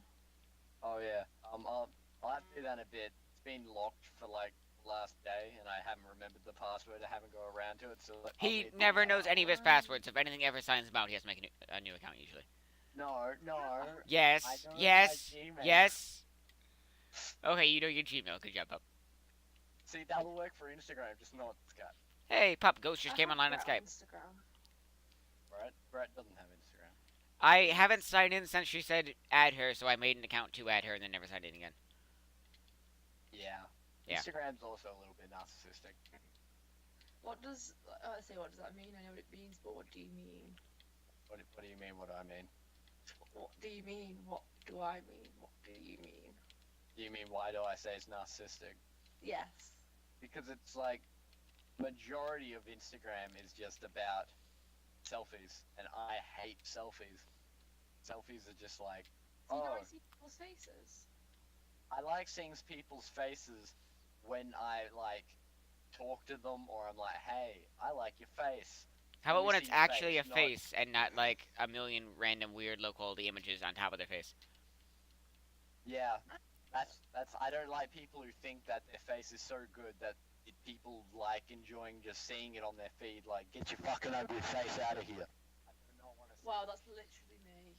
Oh yeah. I'll have to do that in a bit. It's been locked for like the last day, and I haven't remembered the password. I haven't got around to it, so I'll He need to, never knows any of his Um, passwords. If anything ever signs him out, he has to make a new account usually. No, no. I Yes, know my yes, Gmail. yes. Okay, you know your Gmail. Good job, Pup. See, that'll work for Instagram, just not Skype. Hey, Pup, Ghost just I came have online on Brett Skype. Instagram. Brett doesn't have Instagram. I haven't signed in since she said add her, so I made an account to add her and then never signed in again. Yeah. Yeah. Instagram's also a little bit narcissistic. What does I say? What does that mean? I know what it means, but what do you mean? What do you mean? What do I mean? What do you mean? What do I mean? What do you mean? Do you mean why do I say it's narcissistic? Yes. Because it's like majority of Instagram is just about selfies, and I hate selfies. Selfies are just like, Do you oh, like see people's faces? I like seeing people's faces when I like talk to them, or I'm like, hey, I like your face. How Let about me when see it's your actually a not- face and not like a million random weird low quality images on top of their face? Yeah, that's. I don't like people who think that their face is so good that people like enjoying just seeing it on their feed. Like, get your fucking ugly face out of here. I do not want to see. Wow, that's literally me.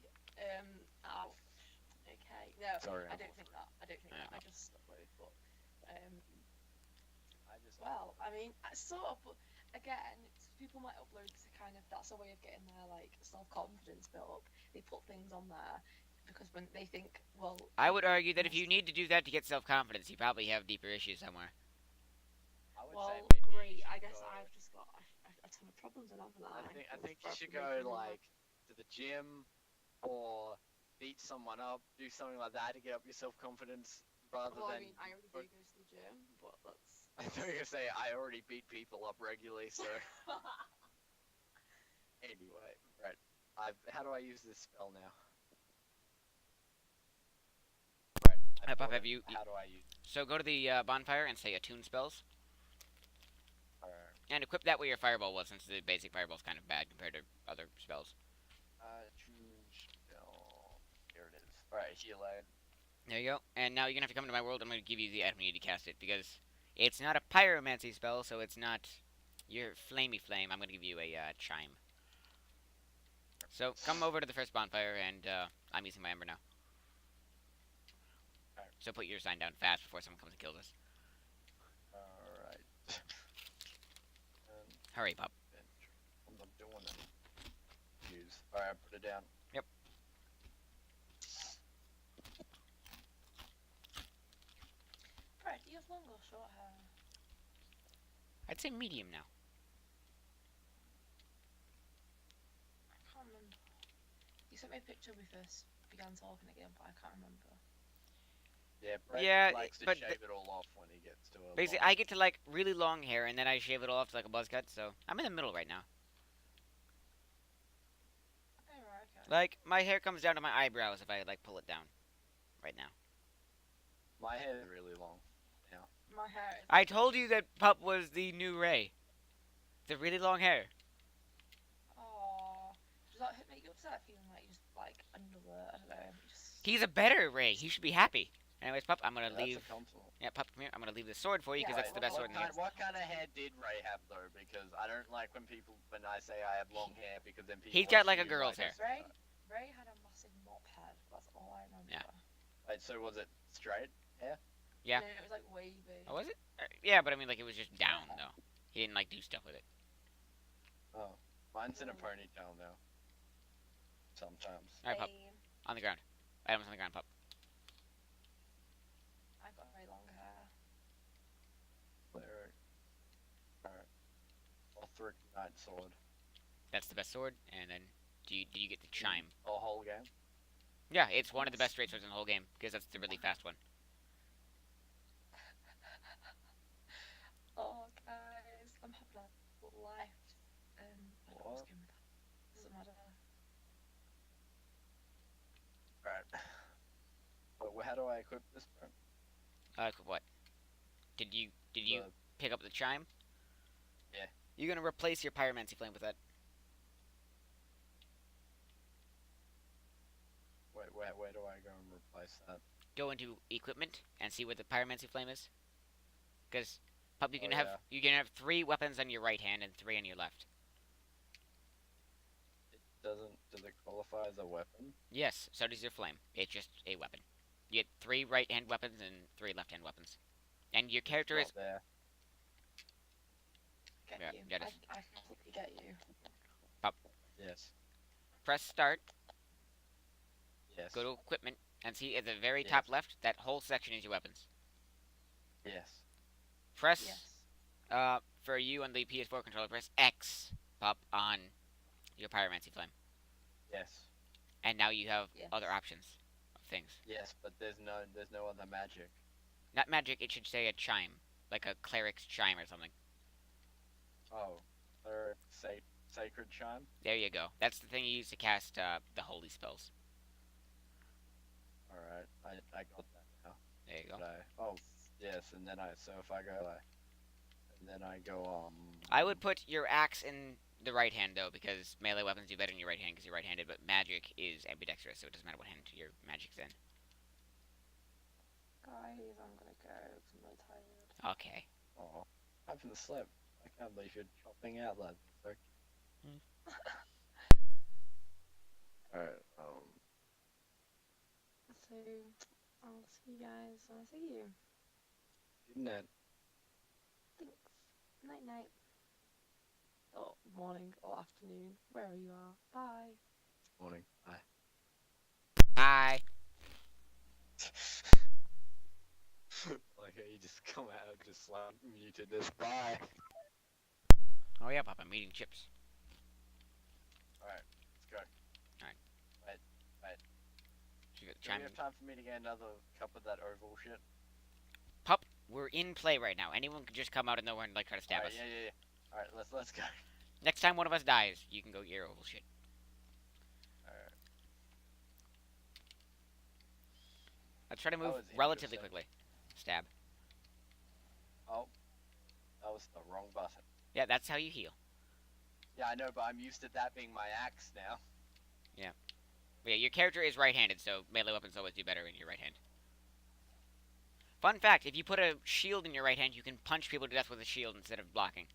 Ouch. Okay. No, Sorry, I don't think that. I don't think that. Yeah. I just upload, but I just. well, I mean, I sort of. But again, people might upload to kind of that's a way of getting their like self confidence built up. They put things on there because when they think, well, I would argue that if you need to do that to get self confidence, you probably have deeper issues somewhere. I would well, say maybe you great. I should guess go- I've just got a ton of problems, and haven't I? I think you With should making go them like to the gym, or beat someone up, do something like that to get up your self confidence, rather Well, I than. mean, I already do go to the gym, but that's. I thought you were gonna say I already beat people up regularly, so anyway, right. How do I use this spell now? Right. Pup, bought have it. you- How do I use? So go to the bonfire and say attune spells, Alright. and equip that where your fireball was, since the basic fireball's kind of bad compared to other spells. Choose spell. Here it is. Alright, heal aid. There you go. And now you're gonna have to come to my world. I'm gonna give you the item you need to cast it because it's not a pyromancy spell, so it's not your flamey flame. I'm gonna give you a chime. So come over to the first bonfire, and I'm using my ember now. Alright. So put your sign down fast before someone comes and kills us. Alright. Hurry, Pup. I'm not doing it. Use. Alright, put it down. Yep. Brett, do you have long or short hair? I'd say medium now. I can't remember. You sent me a picture when we first began talking again, but I can't remember. Yeah, Brett Yeah, likes to but shave it all off when he gets to a basically, long. I get to like really long hair, and then I shave it all off to like a buzz cut. So I'm in the middle right now. Oh, right, okay. Like my hair comes down to my eyebrows if I like pull it down right now. My hair is really long now. My hair is I like told you that Pup was the new Ray. The really long hair. oh, does that make you upset feeling like you're just like another, I don't know, just He's a better Ray. He should be happy. Anyways, Pup, I'm gonna Yeah, leave. that's a compliment. Yeah, Pup, come here. I'm gonna leave the sword for you because Yeah, that's the best well, sword in the game. What kind of hair did Ray have though? Because I don't like when I say I have long hair because then people. He's got like a assume, girl's hair. Ray had a massive mop head. That's all I remember. Yeah. Wait, so was it straight hair? Yeah. No, it was like wavy. Oh, was it? Yeah, but I mean, like it was just down though. He didn't like do stuff with it. Oh, mine's in a ponytail now. Sometimes. All right, Pup, Same. on the ground. Adam's on the ground, Pup. I've got very long hair. Cleric. Alright. Lothric Knight Sword. That's the best sword. And then, do you get the chime? A whole game. Yeah, it's one of the best straight swords in the whole game because that's the really fast one. Oh, guys, I'm having a life. I don't know what's What? going with that. Doesn't matter. Alright. But how do I equip this one? What? Did you The- pick up the chime? Yeah. You're gonna replace your pyromancy flame with that. where do I go and replace that? Go into equipment and see where the pyromancy flame is. Because Pup, you Oh, can have yeah. you can have 3 weapons on your right hand and 3 on your left. Does it qualify as a weapon? Yes, so does your flame. It's just a weapon. You get 3 right hand weapons and 3 left hand weapons. And your character It's is not there. Get Yeah, you. get it. I completely get you. Yes. press start, Yes. go to equipment, and see at the very Yes. top left, that whole section is your weapons. Yes. Press Yes. for you on the PS4 controller, press X Pup on your pyromancy flame. Yes. And now you have Yes. other options of things. Yes, but there's no other magic. Not magic, it should say a chime. Like a cleric's chime or something. Oh, or sacred chime. There you go. That's the thing you use to cast the holy spells. All right, I got that now. There you go. But oh yes, and then so if I go and then I go I would put your axe in the right hand though, because melee weapons do better in your right hand because you're right-handed, but magic is ambidextrous, so it doesn't matter what hand your magic's in. Guys, I'm gonna go 'cause I'm really tired. Okay. Oh, I haven't slept. I can't believe you're chopping out that. So... All right. So, I'll see you guys when I see you. Good night. Thanks. Night night. Or morning or afternoon, wherever you are. Bye. Morning. Bye. Bye. Like you just come out just like muted this. Bye. Oh yeah, Pop, I'm eating chips. Alright, let's go. Alright. Wait. So you got the Do we chime. have time for me to get another cup of that oval shit? Pup, we're in play right now. Anyone can just come out of nowhere and like try to stab Alright, us. yeah. Alright, let's go. Next time one of us dies, you can go get your oval shit. Alright. Let's try to That move was relatively interesting. quickly. Stab. Oh, that was the wrong button. Yeah, that's how you heal. Yeah, I know, but I'm used to that being my axe now. But yeah, your character is right-handed, so melee weapons always do better in your right hand. Fun fact, if you put a shield in your right hand, you can punch people to death with a shield instead of blocking.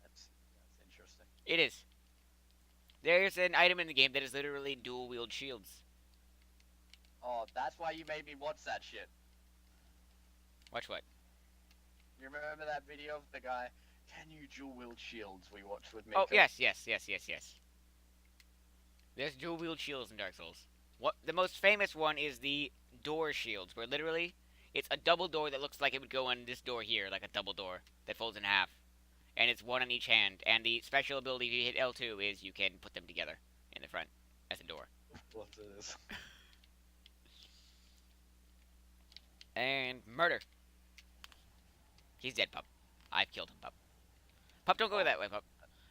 That's interesting. It is. There's an item in the game that is literally dual-wield shields. Oh, that's why you made me watch that shit. Watch what? You remember that video of the guy, can you dual wield shields we watched with me? Oh, yes. There's dual-wield shields in Dark Souls. What the most famous one is the door shields, where literally it's a double door that looks like it would go on this door here, like a double door that folds in half. And it's one on each hand. And the special ability if you hit L2 is you can put them together in the front as a door. What is this? And murder. He's dead, Pup. I've killed him, Pup. Pup, don't go Oh, that way, Pup.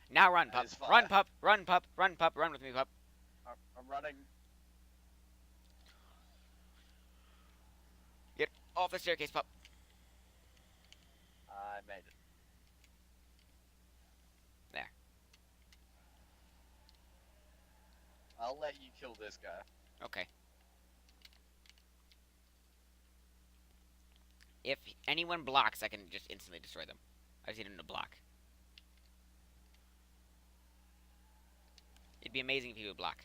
Now run, that Pup. is fire. Run, Pup. Run, Pup. Run, Pup. Run with me, Pup. I'm running. Get off the staircase, Pup. I made it. There. I'll let you kill this guy. Okay. If anyone blocks, I can just instantly destroy them. I just need them to block. It'd be amazing if he would block.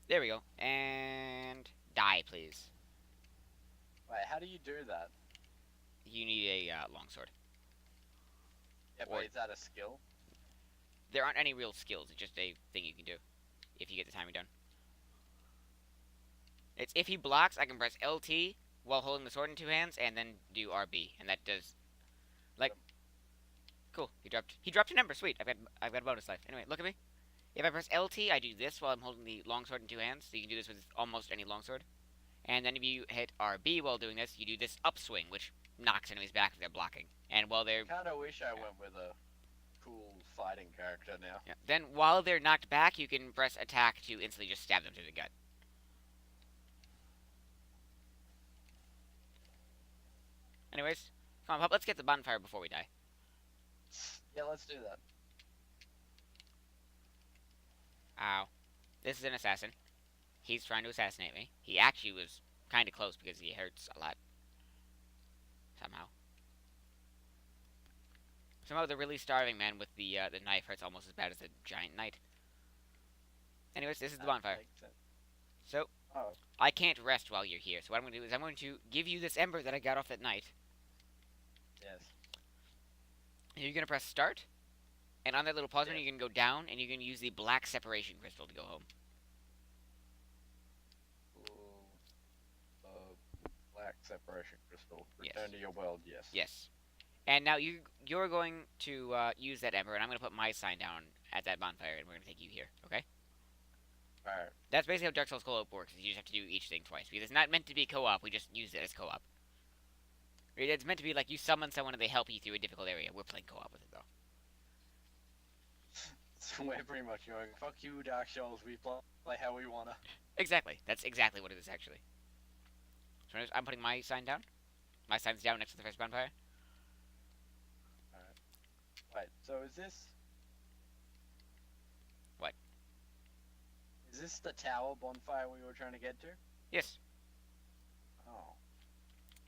There we go. And die, please. Wait, how do you do that? You need a longsword. Yeah, Or- but is that a skill? There aren't any real skills. It's just a thing you can do if you get the timing done. It's if he blocks, I can press LT while holding the sword in two hands, and then do RB, and that does like. Cool. He dropped an ember. Sweet. I've got a bonus life. Anyway, look at me. If I press LT, I do this while I'm holding the longsword in two hands. So you can do this with almost any longsword. And then if you hit RB while doing this, you do this upswing, which knocks enemies back if they're blocking. And while they're Kind of wish I went with a cool fighting character now. yeah, then while they're knocked back, you can press attack to instantly just stab them through the gut. Anyways, come on, Pup. Let's get the bonfire before we die. Yeah, let's do that. Ow. This is an assassin. He's trying to assassinate me. He actually was kind of close because he hurts a lot. Somehow. Somehow the really starving man with the knife hurts almost as bad as a giant knight. Anyways, this is the bonfire. Makes sense. So, Oh, I can't rest while you're here. So what I'm going to do is I'm going to give you this ember that I got off that knight. yes. And you're going to press start. And on that little pause menu, Yes. you can go down, and you can use the black separation crystal to go home. Black separation crystal. Yes. Return to your world, yes. Yes. And now you're going to use that ember, and I'm going to put my sign down at that bonfire, and we're going to take you here, okay? Alright. That's basically how Dark Souls co-op works. Is you just have to do each thing twice. Because it's not meant to be co-op, we just use it as co-op. It's meant to be like you summon someone and they help you through a difficult area. We're playing co-op with it, though. So we're pretty much going, fuck you, Dark Souls, we play how we wanna. Exactly. That's exactly what it is, actually. So I'm putting my sign down. My sign's down next to the first bonfire. Wait, so is this... What? Is this the tower bonfire we were trying to get to? Yes. Oh.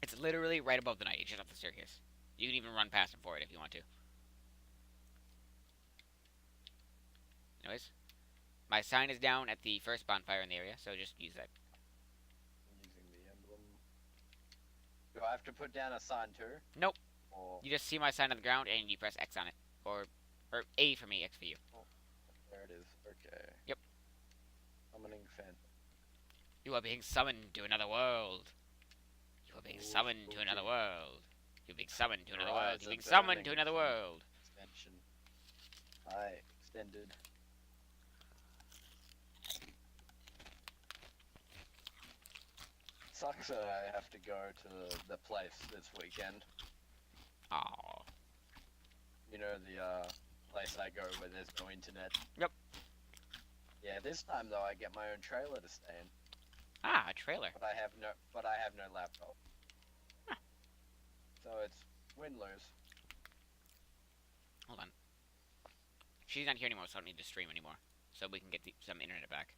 It's literally right above the knight. It's just up the staircase. You can even run past him for it if you want to. Anyways. My sign is down at the first bonfire in the area, so just use that. Using the emblem. Do I have to put down a sign too? Nope. Or... You just see my sign on the ground and you press X on it. Or A for me, X for you. There it is. Okay. Yep. Summoning Phantom. You are being summoned to another world. You are being Ooh, summoned to another spooky. world. You're being summoned to another Your world. eyes You're are being summoned to burning another from world. Extension. I extended. Sucks that I have to go to the place this weekend. Aww. You know, the place I go where there's no internet. Yep. Yeah, this time though I get my own trailer to stay in, Ah, a trailer. but I have no laptop. Huh. So it's win-lose. Hold on. She's not here anymore, so I don't need to stream anymore. So we can get some internet back.